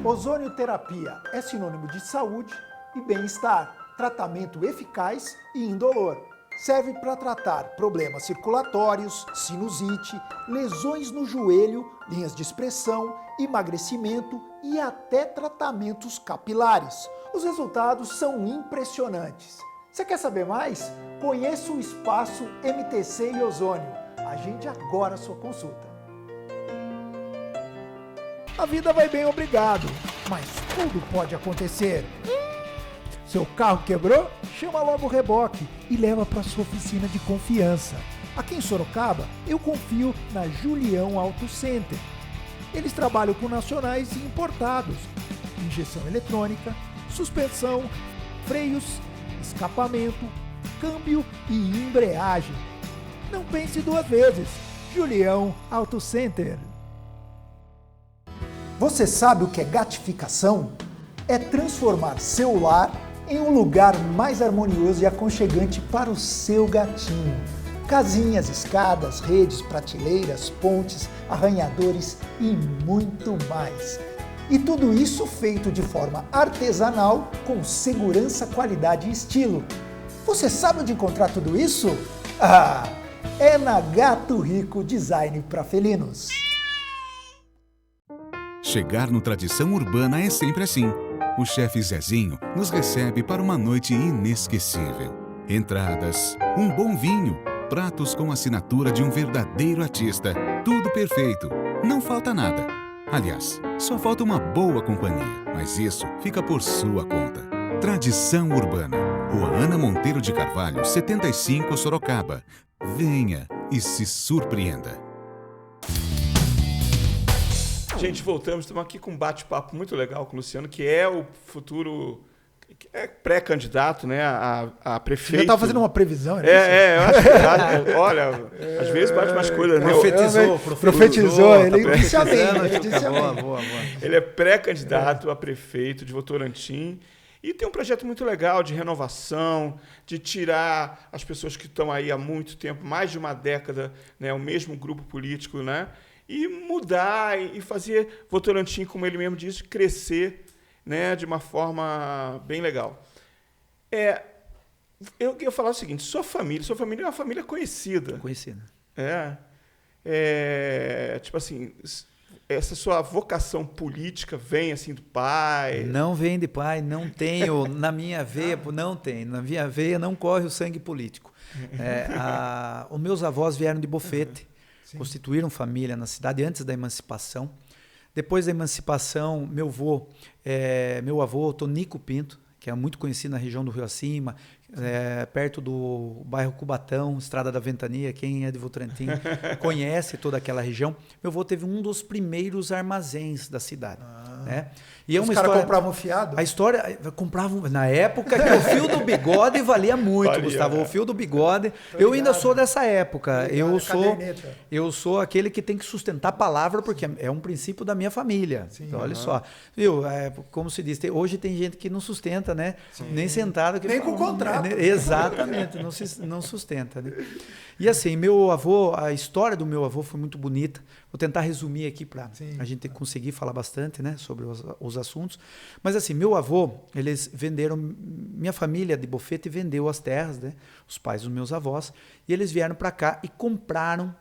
B: Ozonioterapia é sinônimo de saúde e bem-estar, tratamento eficaz e indolor. Serve para tratar problemas circulatórios, sinusite, lesões no joelho, linhas de expressão, emagrecimento e até tratamentos capilares. Os resultados são impressionantes. Você quer saber mais? Conheça o espaço MTC e Ozônio. Agende agora a sua consulta. A vida vai bem, obrigado, mas tudo pode acontecer. Seu carro quebrou? Chama logo o reboque e leva para sua oficina de confiança. Aqui em Sorocaba, eu confio na Julião Auto Center. Eles trabalham com nacionais e importados, injeção eletrônica, suspensão, freios, escapamento, câmbio e embreagem. Não pense 2 vezes. Julião Auto Center. Você sabe o que é gatificação? É transformar seu lar em um lugar mais harmonioso e aconchegante para o seu gatinho. Casinhas, escadas, redes, prateleiras, pontes, arranhadores e muito mais. E tudo isso feito de forma artesanal, com segurança, qualidade e estilo. Você sabe onde encontrar tudo isso? É na Gato Rico Design para Felinos.
D: Chegar no Tradição Urbana é sempre assim. O chefe Zezinho nos recebe para uma noite inesquecível. Entradas, um bom vinho, pratos com assinatura de um verdadeiro artista. Tudo perfeito, não falta nada. Aliás, só falta uma boa companhia, mas isso fica por sua conta. Tradição Urbana, Rua Ana Monteiro de Carvalho, 75, Sorocaba. Venha e se surpreenda.
A: Gente, voltamos. Estamos aqui com um bate-papo muito legal com o Luciano, que é o futuro pré-candidato, né, a prefeito.
B: Você já estava fazendo uma previsão,
A: eu acho que, olha, às vezes bate umas coisas, né?
B: Profetizou, ele
C: tá
B: disse amém.
C: Boa.
A: Ele é pré-candidato a prefeito de Votorantim e tem um projeto muito legal de renovação, de tirar as pessoas que estão aí há muito tempo, mais de uma década, né, o mesmo grupo político, né, e mudar e fazer Votorantim, como ele mesmo disse, crescer, né, de uma forma bem legal. Eu ia falar o seguinte, sua família é uma família conhecida.
C: Conhecida.
A: Tipo assim, essa sua vocação política vem assim do pai?
C: Não vem de pai, não tenho. Na minha veia, não tem. Na minha veia não corre o sangue político. Os meus avós vieram de Bofete, constituíram família na cidade antes da emancipação. Depois da emancipação, meu avô, Tonico Pinto, que é muito conhecido na região do Rio Acima, perto do bairro Cubatão, Estrada da Ventania, quem é de Votorantim conhece toda aquela região. Meu avô teve um dos primeiros armazéns da cidade. Né? E
B: os caras compravam fiado?
C: A história, compravam, na época que o fio do bigode valia muito, Gustavo, o fio do bigode. Eu ainda sou dessa época, eu sou aquele que tem que sustentar a palavra, porque é um princípio da minha família. Então, olha só, viu? Como se diz, hoje tem gente que não sustenta, né? Nem sentado.
B: Nem com o contrato.
C: Exatamente, não sustenta. Né? E assim, meu avô, a história do meu avô foi muito bonita. Vou tentar resumir aqui para a gente conseguir falar bastante, né, sobre os assuntos. Mas assim, meu avô, eles venderam, minha família de Bofete vendeu as terras, né, os pais dos meus avós, e eles vieram para cá e compraram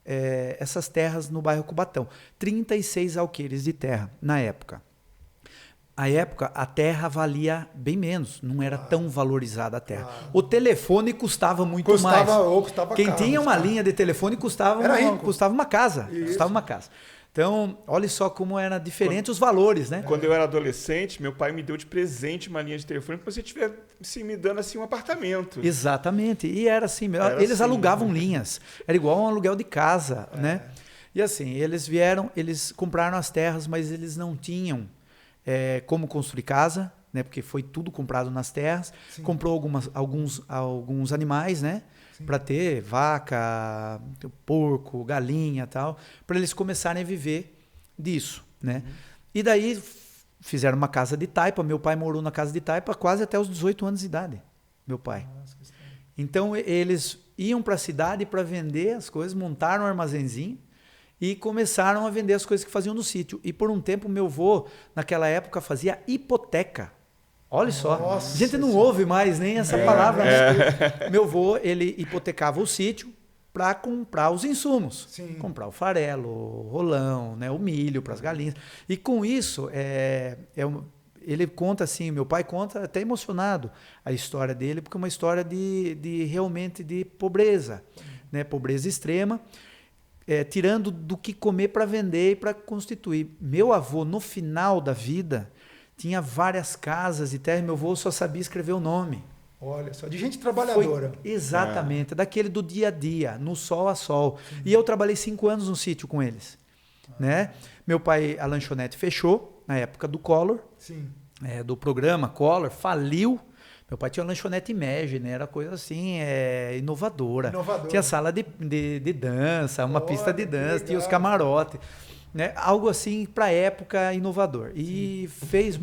C: essas terras no bairro Cubatão. 36 alqueires de terra na época. Na época, a terra valia bem menos, não era tão valorizada a terra. O telefone custava muito mais. Quem
B: caro,
C: tinha uma linha de telefone custava uma casa. Custava uma casa. Então, olha só como era diferente os valores, né?
A: Quando eu era adolescente, meu pai me deu de presente uma linha de telefone para você estivesse me dando assim um apartamento.
C: Exatamente. E era assim, eles alugavam linhas. Era igual um aluguel de casa, né? E assim, eles compraram as terras, mas eles não tinham como construir casa, né? Porque foi tudo comprado nas terras. Sim. Comprou alguns animais, né? Para ter vaca, porco, galinha, tal, para eles começarem a viver disso, né? E daí fizeram uma casa de taipa. Meu pai morou na casa de taipa quase até os 18 anos de idade. Meu pai. Então eles iam para a cidade para vender as coisas, montaram um armazenzinho. E começaram a vender as coisas que faziam no sítio. E por um tempo, meu avô, naquela época, fazia hipoteca. Olha só. Nossa, a gente não ouve mais nem essa palavra. Meu avô, ele hipotecava o sítio para comprar os insumos. Sim. Comprar o farelo, o rolão, né, o milho para as galinhas. E com isso, ele conta assim, meu pai conta até emocionado a história dele, porque é uma história realmente de pobreza, né, pobreza extrema. Tirando do que comer para vender e para constituir. Meu avô, no final da vida, tinha várias casas e terras. Meu avô só sabia escrever o nome.
B: Olha só, de gente trabalhadora.
C: Exatamente, daquele do dia a dia, no sol a sol. Sim. E eu trabalhei 5 anos no sítio com eles. Né? Meu pai, a lanchonete fechou, na época do Collor, do programa Collor, faliu. Meu pai tinha uma lanchonete Imagine, era coisa assim, inovadora. Tinha sala de dança, uma pista de dança, tinha os camarotes. Né? Algo assim, para a época, inovador. E fez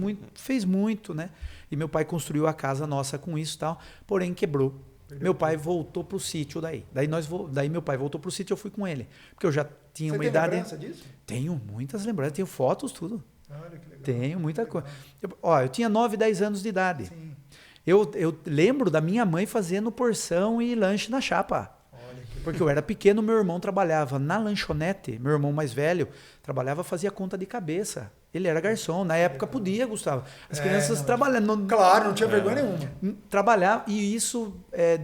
C: muito, né? E meu pai construiu a casa nossa com isso e tal, porém quebrou. Meu pai voltou para o sítio daí. Daí meu pai voltou para o sítio, eu fui com ele. Porque eu já tinha uma idade...
B: Você tem lembrança disso?
C: Tenho muitas lembranças, tenho fotos, tudo.
B: Olha que legal.
C: Tenho muita coisa. Eu tinha 9, 10 anos de idade. Sim. Eu lembro da minha mãe fazendo porção e lanche na chapa.
B: Olha que
C: Porque eu era pequeno, meu irmão trabalhava na lanchonete, meu irmão mais velho trabalhava, fazia conta de cabeça. Ele era garçom. Na época podia, Gustavo. As crianças trabalhando.
B: Claro, não tinha vergonha nenhuma.
C: Trabalhar, e isso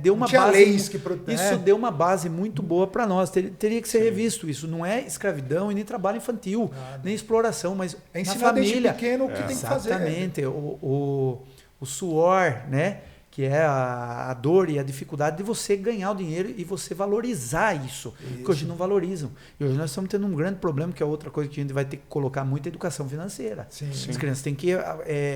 C: deu uma
B: Não tinha
C: base.
B: leis que
C: Isso deu uma base muito boa para nós. Teria que ser revisto isso. Não é escravidão e nem trabalho infantil, nem exploração, mas
B: É
C: na
B: ensinar desde
C: família.
B: pequeno o que tem que fazer.
C: Exatamente. O suor, né? Que é a dor e a dificuldade de você ganhar o dinheiro e você valorizar isso. Que hoje não valorizam. E hoje nós estamos tendo um grande problema, que é outra coisa que a gente vai ter que colocar muito, a educação financeira.
B: Sim.
C: As crianças têm que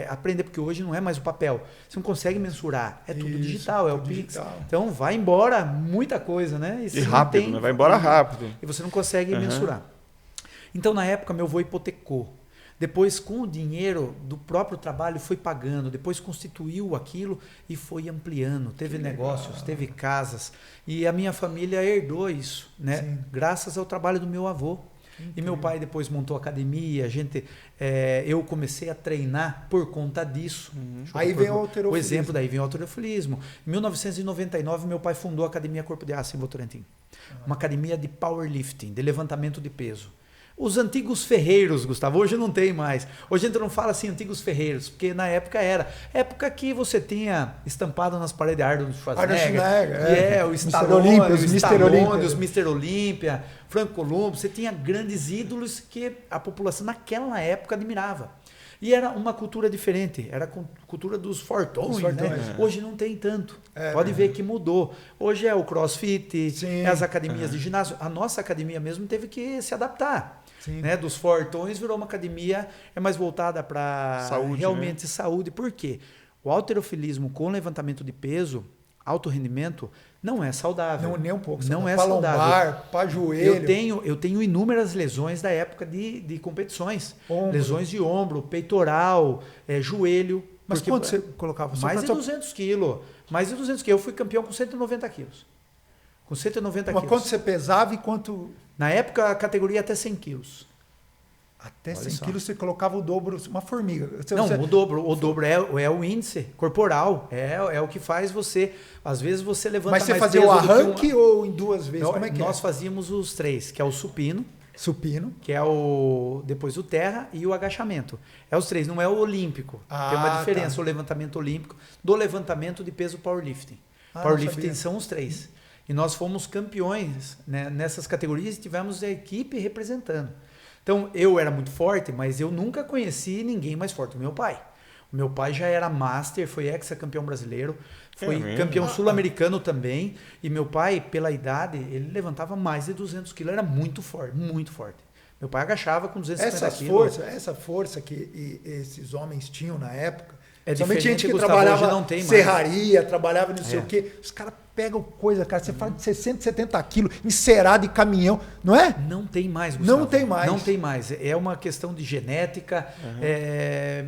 C: aprender, porque hoje não é mais o papel. Você não consegue mensurar. É tudo digital, é o Pix.
B: digital.
C: Então vai embora muita coisa, né?
A: E rápido, né? Vai embora rápido.
C: E você não consegue mensurar. Então, na época, meu avô hipotecou. Depois, com o dinheiro do próprio trabalho, foi pagando. Depois, constituiu aquilo e foi ampliando. Teve negócios, teve casas. E a minha família herdou isso, né?
B: Sim.
C: Graças ao trabalho do meu avô. E meu pai depois montou academia. Eu comecei a treinar por conta disso.
B: Aí vem o halterofilismo.
C: O exemplo daí vem o halterofilismo. Em 1999, meu pai fundou a Academia Corpo de Aço em Votorantim. Uma academia de powerlifting, de levantamento de peso. Os antigos ferreiros, Gustavo, hoje não tem mais. Hoje a gente não fala assim antigos ferreiros, porque na época era. Época que você tinha estampado nas paredes Arnold Schwarzenegger, o Stallone, os Mr. Olímpia, Franco Columbo. Você tinha grandes ídolos que a população naquela época admirava. E era uma cultura diferente, era a cultura dos fortões, né? Hoje não tem tanto. Pode ver que mudou. Hoje é o CrossFit, as academias de ginásio. A nossa academia mesmo teve que se adaptar. Né? Dos fortões virou uma academia mais voltada para realmente saúde. Por quê? O halterofilismo com levantamento de peso, alto rendimento, não é saudável.
B: Não, nem um pouco.
C: Não é
B: pra
C: saudável.
B: Lombar, para joelho.
C: Eu tenho inúmeras lesões da época de competições.
B: Ombro.
C: Lesões de ombro, peitoral, joelho.
B: Mas quanto você colocava?
C: Mais de 200 quilos. Mais de 200 quilos. Eu fui campeão com 190 quilos. Com 190 quilos.
B: Mas quanto você pesava e quanto...
C: Na época, a categoria até 100 quilos.
B: Até 100 quilos você colocava o dobro, uma formiga.
C: O dobro é o índice corporal, é o que faz você, às vezes você levanta mais peso.
B: Mas você fazia o arranque ou em duas vezes? Como é que
C: nós fazíamos os 3, que é o supino, que é depois o terra e o agachamento. É os 3, não é o olímpico. Tem uma diferença, o levantamento olímpico do levantamento de peso powerlifting. Powerlifting são os 3. E nós fomos campeões, né, nessas categorias e tivemos a equipe representando. Então, eu era muito forte, mas eu nunca conheci ninguém mais forte. O meu pai. O meu pai já era master, foi ex-campeão brasileiro, foi campeão sul-americano também. E meu pai, pela idade, ele levantava mais de 200 quilos. Era muito forte, muito forte. Meu pai agachava com 250 quilos.
B: Essa força que esses homens tinham na época,
C: diferente,
B: gente que
C: Gustavo,
B: trabalhava
C: hoje não tem mais.
B: serraria, trabalhava não sei o quê. Os caras pegam coisa, cara. Você fala de 60, 70 quilos, encerado em caminhão, não é?
C: Não tem mais, Gustavo.
B: Não tem mais.
C: Não tem mais. É uma questão de genética,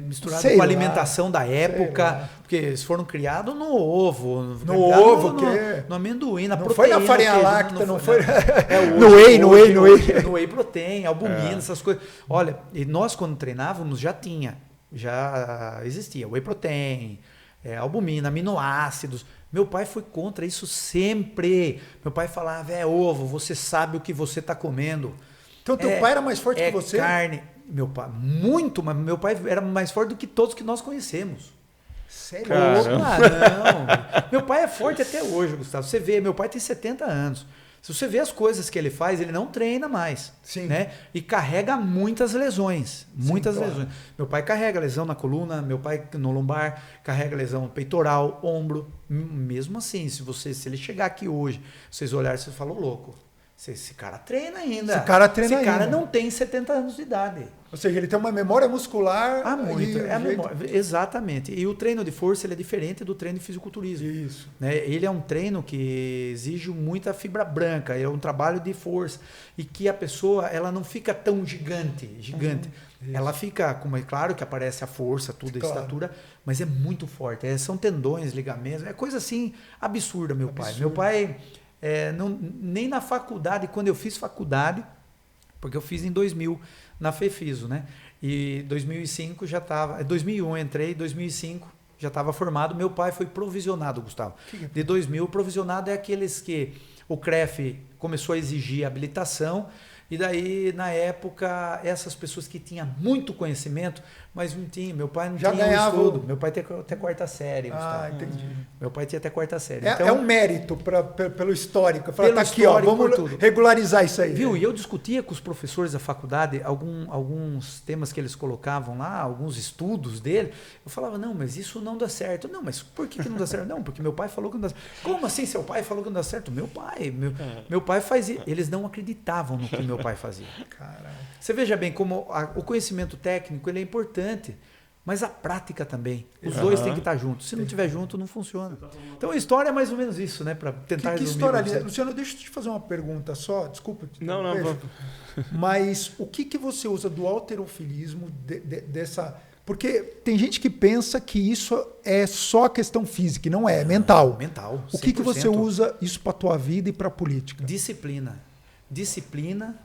C: misturada com a alimentação da época. Porque eles foram criados no ovo. No amendoim, na proteína.
B: Não foi na farinha láctea, não foi...
C: No whey protein, albumina, essas coisas. Olha, e nós quando treinávamos já existia whey protein, albumina, aminoácidos. Meu pai foi contra isso sempre. Meu pai falava, ovo, você sabe o que você está comendo.
B: Então teu pai era mais forte que você?
C: Carne. Meu pai, muito, mas meu pai era mais forte do que todos que nós conhecemos.
B: Sério?
C: Não. Meu pai é forte até hoje, Gustavo. Você vê, meu pai tem 70 anos. Se você vê as coisas que ele faz, ele não treina mais.
B: Sim.
C: Né? E carrega muitas lesões. Muitas lesões. Meu pai carrega lesão na coluna, meu pai no lombar, carrega lesão no peitoral, ombro. Mesmo assim, se ele chegar aqui hoje, vocês olharem, vocês falam, louco. Esse cara treina ainda. Esse cara não tem 70 anos de idade.
B: Ou seja, ele tem uma memória muscular.
C: Exatamente. E o treino de força ele é diferente do treino de fisiculturismo.
B: Isso.
C: Né? Ele é um treino que exige muita fibra branca, é um trabalho de força. E que a pessoa ela não fica tão gigante. Ela fica, como é claro que aparece a força, tudo, a estatura, mas é muito forte. São tendões, ligamentos, é coisa assim absurda, meu pai. Meu pai, nem na faculdade, quando eu fiz faculdade, porque eu fiz em 2000 na FEFISO, né? E 2005 já estava, 2001 entrei, 2005 já estava formado. Meu pai foi provisionado, Gustavo. De 2000, provisionado é aqueles que O CREF começou a exigir habilitação. E daí, na época, essas pessoas que tinham muito conhecimento, mas não tinha. Meu pai não
B: Já
C: tinha
B: ganhava
C: estudo. Meu pai tinha até quarta série.
B: Ah, entendi.
C: Meu pai tinha até quarta série.
B: É,
C: Então,
B: é um mérito pelo histórico. Falar,
C: Pelo
B: tá aqui, ó,
C: histórico,
B: vamos
C: por tudo.
B: regularizar isso aí.
C: viu? E eu discutia com os professores da faculdade alguns temas que eles colocavam lá, alguns estudos dele. Eu falava, não, mas isso não dá certo. Não, mas por que não dá certo? Não, porque meu pai falou que não dá certo. Como assim seu pai falou que não dá certo? Meu pai fazia. Eles não acreditavam no que meu pai fazia.
B: Caralho.
C: Você veja bem como o conhecimento técnico ele é importante, mas a prática também. Os dois têm que estar juntos. Se não estiver junto, não funciona. Então a história é mais ou menos isso, né? Para tentar
B: Que
C: resumir.
B: história
C: pra
B: ali.
C: você.
B: Luciano, deixa eu te fazer uma pergunta só. Desculpa.
A: Não, não,
B: beijo.
A: vamos.
B: Mas o que você usa do halterofilismo, dessa... Porque tem gente que pensa que isso é só questão física, e não é mental.
C: Mental.
B: O que você
C: 100%.
B: usa isso para a tua vida e para a política?
C: Disciplina. Disciplina,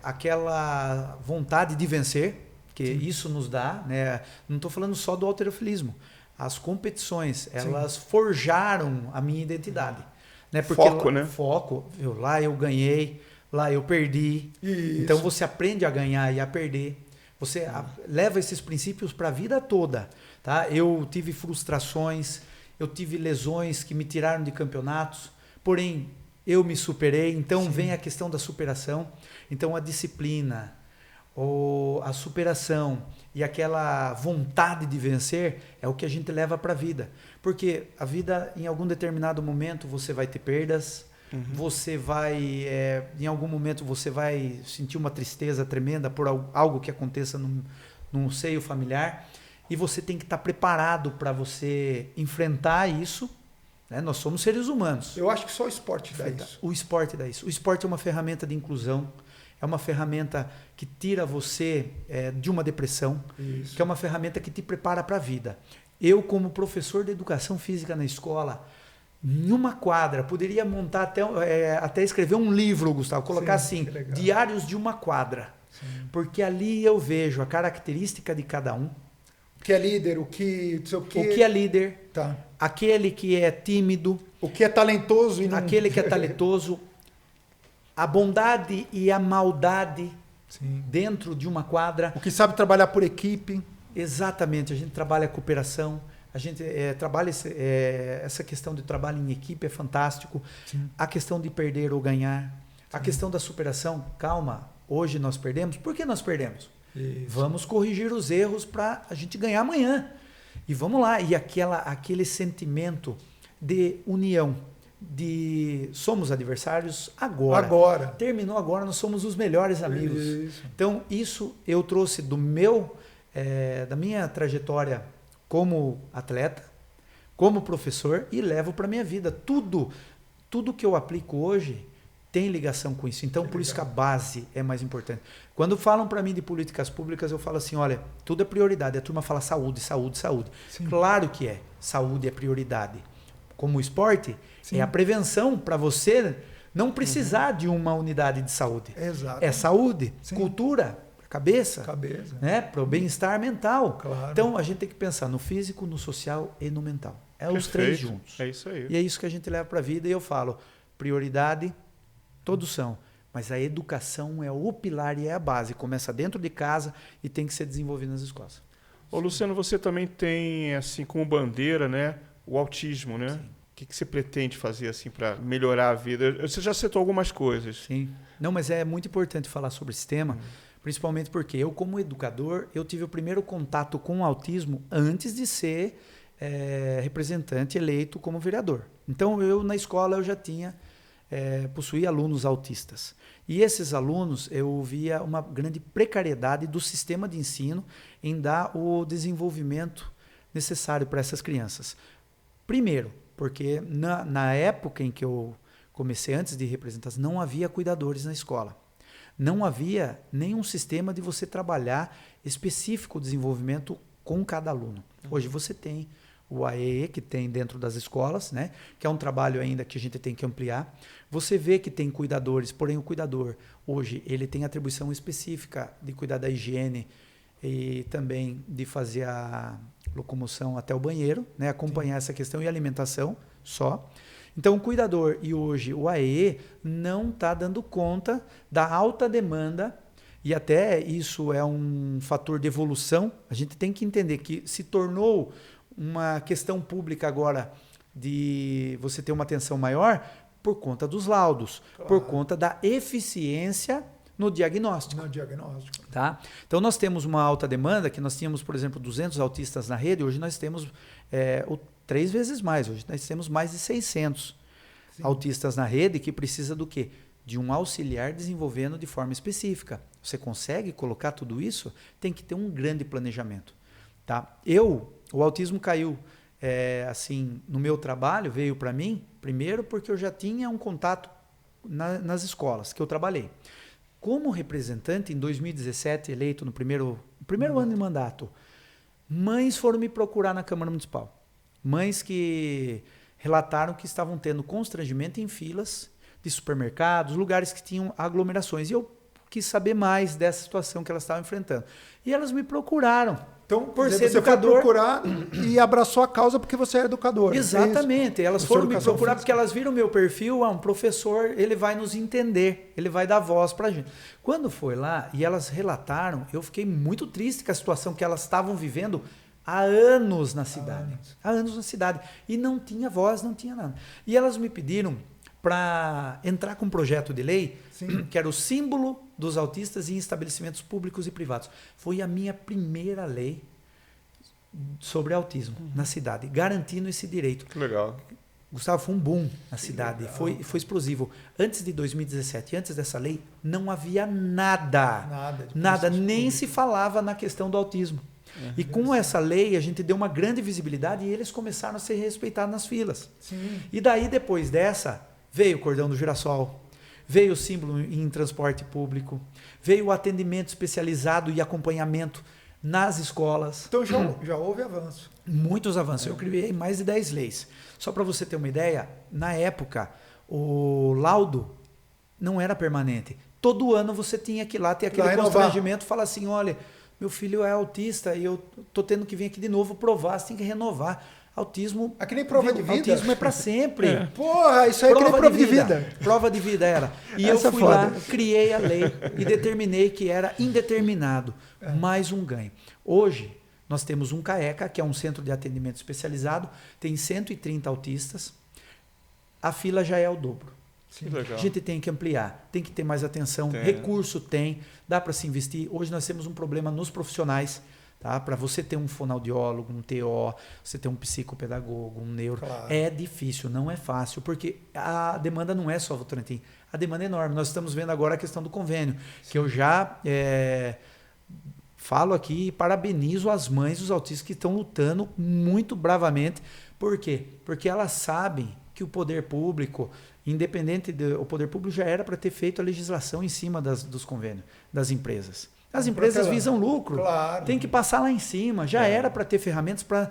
C: aquela vontade de vencer, que isso nos dá, né? Não estou falando só do halterofilismo. As competições, elas forjaram a minha identidade. Né? Porque
A: Foco, né?
C: Foco. Lá eu ganhei, lá eu perdi.
B: Isso.
C: Então você aprende a ganhar e a perder. Você leva esses princípios para a vida toda. Tá? Eu tive frustrações, eu tive lesões que me tiraram de campeonatos, porém eu me superei. Então vem a questão da superação. Então a disciplina, a superação e aquela vontade de vencer é o que a gente leva para a vida. Porque a vida, em algum determinado momento, você vai ter perdas, você vai, em algum momento, você vai sentir uma tristeza tremenda por algo que aconteça num seio familiar, e você tem que estar preparado para você enfrentar isso. Né? Nós somos seres humanos.
B: Eu acho que só o esporte dá isso.
C: O esporte dá isso. O esporte é uma ferramenta de inclusão, é uma ferramenta que tira você de uma depressão,
B: Isso.
C: que é uma ferramenta que te prepara para a vida. Eu, como professor de educação física na escola, em uma quadra, poderia montar até escrever um livro, Gustavo, colocar
B: Sim,
C: assim,
B: que legal.
C: Diários de uma Quadra.
B: Sim.
C: Porque ali eu vejo a característica de cada um,
B: O que é líder, o que...
C: o que é líder,
B: Tá.
C: aquele que é tímido,
B: O que é talentoso e não...
C: aquele que é talentoso, a bondade e a maldade
B: Sim.
C: dentro de uma quadra.
B: O que sabe trabalhar por equipe.
C: Exatamente, a gente trabalha a cooperação, a gente trabalha essa questão de trabalho em equipe, é fantástico.
B: Sim.
C: A questão de perder ou ganhar, a questão da superação, calma, hoje nós perdemos, por que nós perdemos?
B: Isso.
C: Vamos corrigir os erros para a gente ganhar amanhã. E vamos lá, e aquele sentimento de união, de somos adversários agora. Terminou agora, nós somos os melhores amigos.
B: Isso.
C: Então, isso eu trouxe da minha trajetória como atleta, como professor, e levo para a minha vida. Tudo que eu aplico hoje tem ligação com isso. Então, por isso que a base é mais importante. Quando falam para mim de políticas públicas, eu falo assim, olha, tudo é prioridade. A turma fala saúde, saúde, saúde.
B: Sim.
C: Claro que é. Saúde é prioridade. Como o esporte,
B: Sim.
C: é a prevenção para você não precisar de uma unidade de saúde.
B: Exato.
C: É saúde,
B: Sim.
C: cultura, cabeça,
B: Cabeça.
C: né? Para o bem-estar mental.
B: Claro.
C: Então, a gente tem que pensar no físico, no social e no mental. É os três
A: Perfeito.
C: juntos.
A: É isso aí.
C: E é isso que a gente leva para a vida. E eu falo, prioridade, todos são. Mas a educação é o pilar e é a base. Começa dentro de casa e tem que ser desenvolvido nas escolas.
A: Ô, Luciano, você também tem, assim, como bandeira, né, o autismo, né?
C: Sim.
A: O que você pretende fazer, assim, para melhorar a vida? Você já citou algumas coisas.
C: Sim. Não, mas é muito importante falar sobre esse tema, principalmente porque eu, como educador, eu tive o primeiro contato com o autismo antes de ser representante eleito como vereador. Então, eu na escola eu já possuía alunos autistas. E esses alunos, eu via uma grande precariedade do sistema de ensino em dar o desenvolvimento necessário para essas crianças. Primeiro, porque na época em que eu comecei, antes de representação, não havia cuidadores na escola. Não havia nenhum sistema de você trabalhar específico o desenvolvimento com cada aluno. Hoje você tem o AEE, que tem dentro das escolas, né? Que é um trabalho ainda que a gente tem que ampliar. Você vê que tem cuidadores, porém o cuidador, hoje, ele tem atribuição específica de cuidar da higiene e também de fazer a locomoção até o banheiro, né? Acompanhar essa questão e alimentação só. Então, o cuidador e hoje o AEE não está dando conta da alta demanda, e até isso é um fator de evolução. A gente tem que entender que se tornou uma questão pública agora de você ter uma atenção maior por conta dos laudos, por conta da eficiência no diagnóstico. Tá? Então, nós temos uma alta demanda, que nós tínhamos, por exemplo, 200 autistas na rede, hoje nós temos 3 vezes mais, hoje nós temos mais de 600 autistas na rede, que precisa do quê? De um auxiliar desenvolvendo de forma específica. Você consegue colocar tudo isso? Tem que ter um grande planejamento. Tá? O autismo caiu assim, no meu trabalho, veio para mim, primeiro porque eu já tinha um contato nas escolas que eu trabalhei. Como representante, em 2017, eleito no primeiro ano de mandato, mães foram me procurar na Câmara Municipal. Mães que relataram que estavam tendo constrangimento em filas de supermercados, lugares que tinham aglomerações. E eu quis saber mais dessa situação que elas estavam enfrentando. E elas me procuraram.
B: Então,
C: por
B: ser você educador, foi procurar e abraçou a causa porque você é educador.
C: Exatamente. Elas foram me procurar porque elas viram meu perfil, um professor, ele vai nos entender, ele vai dar voz para a gente. Quando foi lá e elas relataram, eu fiquei muito triste com a situação que elas estavam vivendo há anos na cidade. Há anos na cidade. E não tinha voz, não tinha nada. E elas me pediram para entrar com um projeto de lei, que era o símbolo dos autistas em estabelecimentos públicos e privados. Foi a minha primeira lei sobre autismo na cidade, garantindo esse direito.
A: Que legal.
C: Gustavo, foi um boom na cidade, foi explosivo. Antes de 2017, antes dessa lei, não havia nada, nem se falava na questão do autismo. E com essa lei, a gente deu uma grande visibilidade e eles começaram a ser respeitados nas filas. E daí, depois dessa, veio o cordão do girassol, veio o símbolo em transporte público, veio o atendimento especializado e acompanhamento nas escolas.
B: Então já houve avanço.
C: Muitos avanços. Eu criei mais de 10 leis. Só para você ter uma ideia, na época, o laudo não era permanente. Todo ano você tinha que ir lá ter aquele constrangimento, falar assim, olha, meu filho é autista e eu tô tendo que vir aqui de novo provar, você tem que renovar. Autismo...
B: É que nem prova de vida.
C: Autismo é para sempre.
B: Porra, isso aí é que nem prova de vida.
C: Prova de vida era. E eu fui lá, criei a lei e determinei que era indeterminado. Mais um ganho. Hoje, nós temos um CAECA, que é um centro de atendimento especializado, tem 130 autistas. A fila já é o dobro. A gente tem que ampliar, tem que ter mais atenção, recurso tem, dá para se investir. Hoje nós temos um problema nos profissionais. Tá? Para você ter um fonoaudiólogo, um TO, você ter um psicopedagogo, um neuro, é difícil, não é fácil, porque a demanda não é só Votorantim, a demanda é enorme. Nós estamos vendo agora a questão do convênio, que eu já falo aqui e parabenizo as mães dos autistas que estão lutando muito bravamente. Por quê? Porque elas sabem que o poder público, o poder público já era para ter feito a legislação em cima dos convênios, das empresas. As empresas visam lucro, tem que passar lá em cima. Já era para ter ferramentas para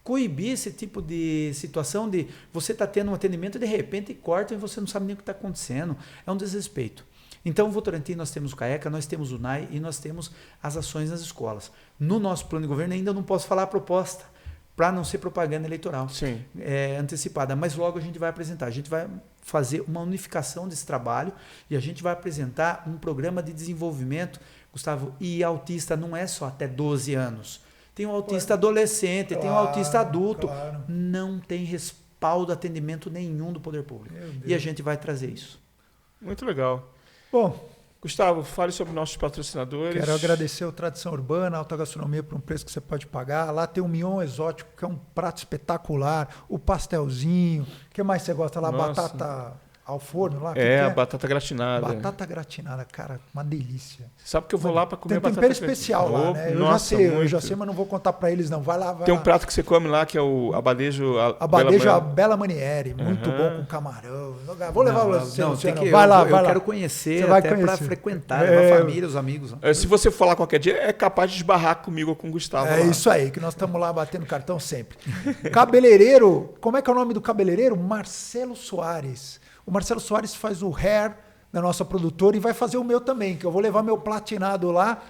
C: coibir esse tipo de situação de você estar tendo um atendimento e de repente corta e você não sabe nem o que está acontecendo. É um desrespeito. Então, no Votorantim, nós temos o CAECA, nós temos o NAI e nós temos as ações nas escolas. No nosso plano de governo, ainda não posso falar a proposta, para não ser propaganda eleitoral antecipada. Mas logo a gente vai apresentar. A gente vai fazer uma unificação desse trabalho e a gente vai apresentar um programa de desenvolvimento. Gustavo, e autista não é só até 12 anos. Tem um autista adolescente, tem um autista adulto. Não tem respaldo, atendimento nenhum do poder público. E a gente vai trazer isso.
A: Muito legal.
B: Bom,
A: Gustavo, fale sobre nossos patrocinadores.
B: Quero agradecer o Tradição Urbana, Alta Gastronomia, por um preço que você pode pagar. Lá tem o mignon exótico, que é um prato espetacular. O pastelzinho. O que mais você gosta lá?
A: Nossa.
B: Batata ao forno lá?
A: Batata gratinada.
B: Batata gratinada, cara, uma delícia.
A: Sabe que eu vou lá para comer
B: batata gratinada. Tem tempero especial lá, né? Eu já sei, mas não vou contar para eles não. Vai lá, vai
A: Tem
B: lá.
A: um prato que você come lá que é o abadejo
B: Bella Manieri, muito bom com camarão. Vou levar você, Luciano.
C: Vai lá. Eu quero conhecer, até para frequentar, a família, os amigos.
A: Se você for lá qualquer dia, é capaz de esbarrar comigo ou com o Gustavo.
B: É isso aí, que nós estamos lá batendo cartão sempre. Cabeleireiro, como é que é o nome do cabeleireiro? Marcelo Soares. O Marcelo Soares faz o hair da nossa produtora e vai fazer o meu também, que eu vou levar meu platinado lá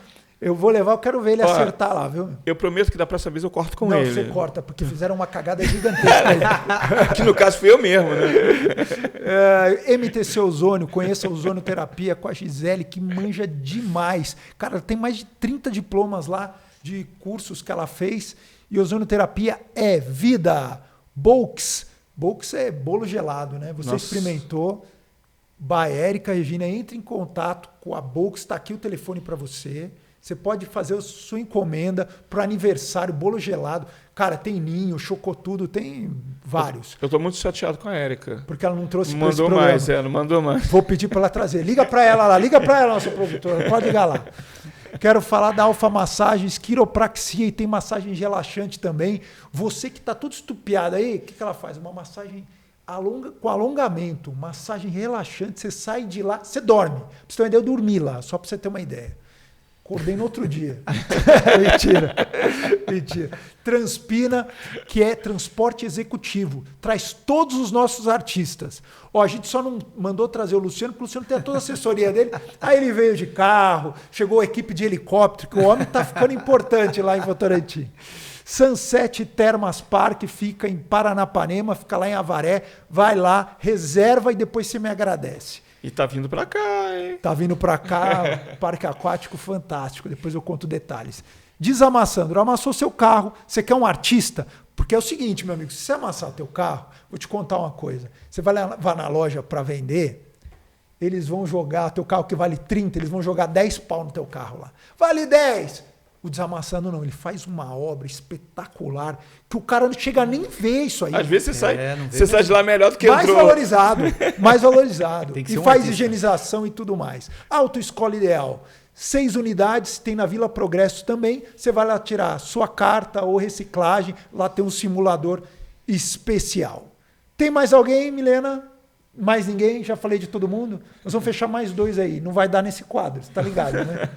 B: Eu vou levar, eu quero ver ele
A: Ó,
B: acertar lá, viu?
A: Eu prometo que da próxima vez eu corto com
B: Não,
A: ele.
B: você corta, porque fizeram uma cagada gigantesca.
A: Que no caso fui eu mesmo, né?
B: MTC Ozônio, conheça a Ozonioterapia com a Gisele, que manja demais. Cara, ela tem mais de 30 diplomas lá de cursos que ela fez. E ozonioterapia é vida. Bolks é bolo gelado, né? Você
A: Nossa.
B: experimentou. Érica Regina, entre em contato com a Bolks, está aqui o telefone para você. Você pode fazer a sua encomenda para aniversário, bolo gelado. Cara, tem ninho, chocotudo, tem vários.
A: Eu tô muito chateado com a Érica.
B: Porque ela não trouxe
A: Não
B: pra esse
A: mandou
B: programa.
A: mais, não mandou mais.
B: Vou pedir para ela trazer. Liga para ela lá, liga para ela, nossa produtora. Pode ligar lá. Quero falar da Alfa Massagens, quiropraxia e tem massagem relaxante também. Você que está todo estupiado aí, o que ela faz? Uma massagem com alongamento, massagem relaxante. Você sai de lá, você dorme. Pra você ter uma ideia, eu dormi lá, só para você ter uma ideia. Acordei no outro dia. Mentira. Transpina, que é transporte executivo. Traz todos os nossos artistas. Ó, a gente só não mandou trazer o Luciano, porque o Luciano tem toda a assessoria dele. Aí ele veio de carro, chegou a equipe de helicóptero, que o homem tá ficando importante lá em Votorantim. Sunset Termas Park fica em Paranapanema, fica lá em Avaré. Vai lá, reserva e depois você me agradece.
A: E tá vindo pra cá, hein?
B: Tá vindo pra cá, parque aquático fantástico. Depois eu conto detalhes. Desamassando. Amassou seu carro. Você quer um artista? Porque é o seguinte, meu amigo. Se você amassar o teu carro, vou te contar uma coisa. Você vai na loja para vender, eles vão jogar, teu carro que vale 30, eles vão jogar 10 pau no teu carro lá. Vale 10! O Desamassando não. Ele faz uma obra espetacular que o cara não chega a nem ver isso aí.
A: Às vezes você
C: não vê
A: sai, sai de lá melhor do que
B: Mais
A: entrou.
B: valorizado, mais valorizado.
C: Tem que
B: E
C: ser um
B: faz
C: artista.
B: higienização e tudo mais. Autoescola Ideal. 6 unidades, tem na Vila Progresso também. Você vai lá tirar sua carta ou reciclagem. Lá tem um simulador especial. Tem mais alguém, Milena? Mais ninguém? Já falei de todo mundo? Nós vamos fechar mais 2 aí. Não vai dar nesse quadro, você tá ligado, né?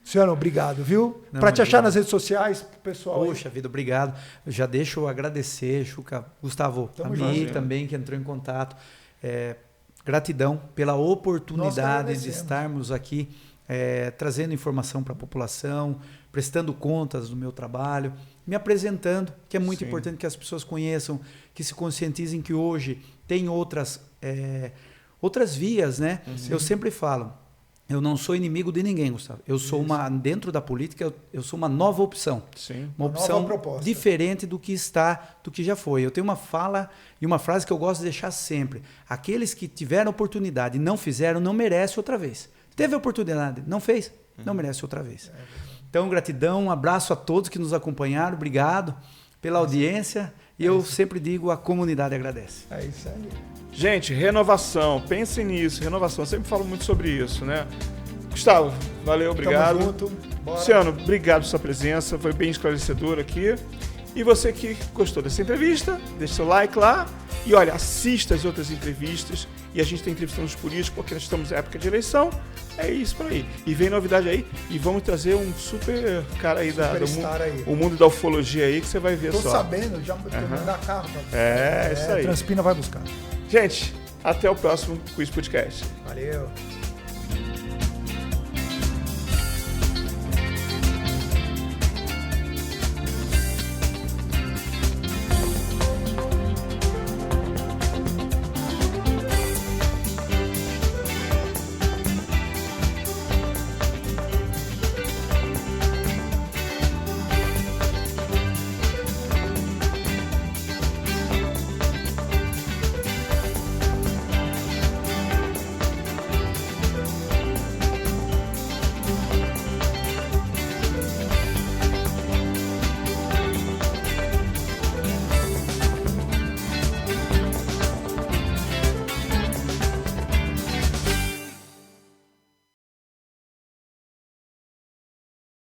B: Luciano, obrigado, viu? Para te achar nas redes sociais, pessoal.
C: Poxa vida, obrigado. Eu já deixo eu agradecer, Chuca, Gustavo,
B: Tamo
C: a
B: junto.
C: mim também, que entrou em contato. Gratidão pela oportunidade de
B: agradecemos.
C: estarmos aqui trazendo informação para a população, prestando contas do meu trabalho, me apresentando, que é muito
A: Sim.
C: importante que as pessoas conheçam, que se conscientizem que hoje tem outras vias, né? Eu sempre falo, eu não sou inimigo de ninguém, Gustavo. Eu sou dentro da política, eu sou uma nova opção.
A: Sim.
C: Uma
B: Uma
C: opção
B: nova proposta.
C: diferente do que já foi. Eu tenho uma fala e uma frase que eu gosto de deixar sempre. Aqueles que tiveram oportunidade e não fizeram, não merecem outra vez. Teve oportunidade, não fez, não merece outra vez. Então, gratidão, um abraço a todos que nos acompanharam, obrigado pela audiência. E eu sempre digo, a comunidade agradece.
B: É isso aí.
A: Gente, renovação. Pensem nisso, renovação. Eu sempre falo muito sobre isso, né? Gustavo, valeu, obrigado.
B: Tamo junto. Bora.
A: Luciano, obrigado pela sua presença. Foi bem esclarecedor aqui. E você que gostou dessa entrevista, deixa seu like lá. E olha, assista as outras entrevistas. E a gente tem entrevistando os políticos, porque nós estamos em época de eleição. É isso por aí. E vem novidade aí. E vamos trazer um super cara aí
B: Superstar aí.
A: o mundo da ufologia aí, que você vai ver
B: Tô
A: só.
B: sabendo, já vou mandar carro pra você.
A: É, isso aí.
B: Transpina vai buscar.
A: Gente, até o próximo Quiz Podcast.
B: Valeu.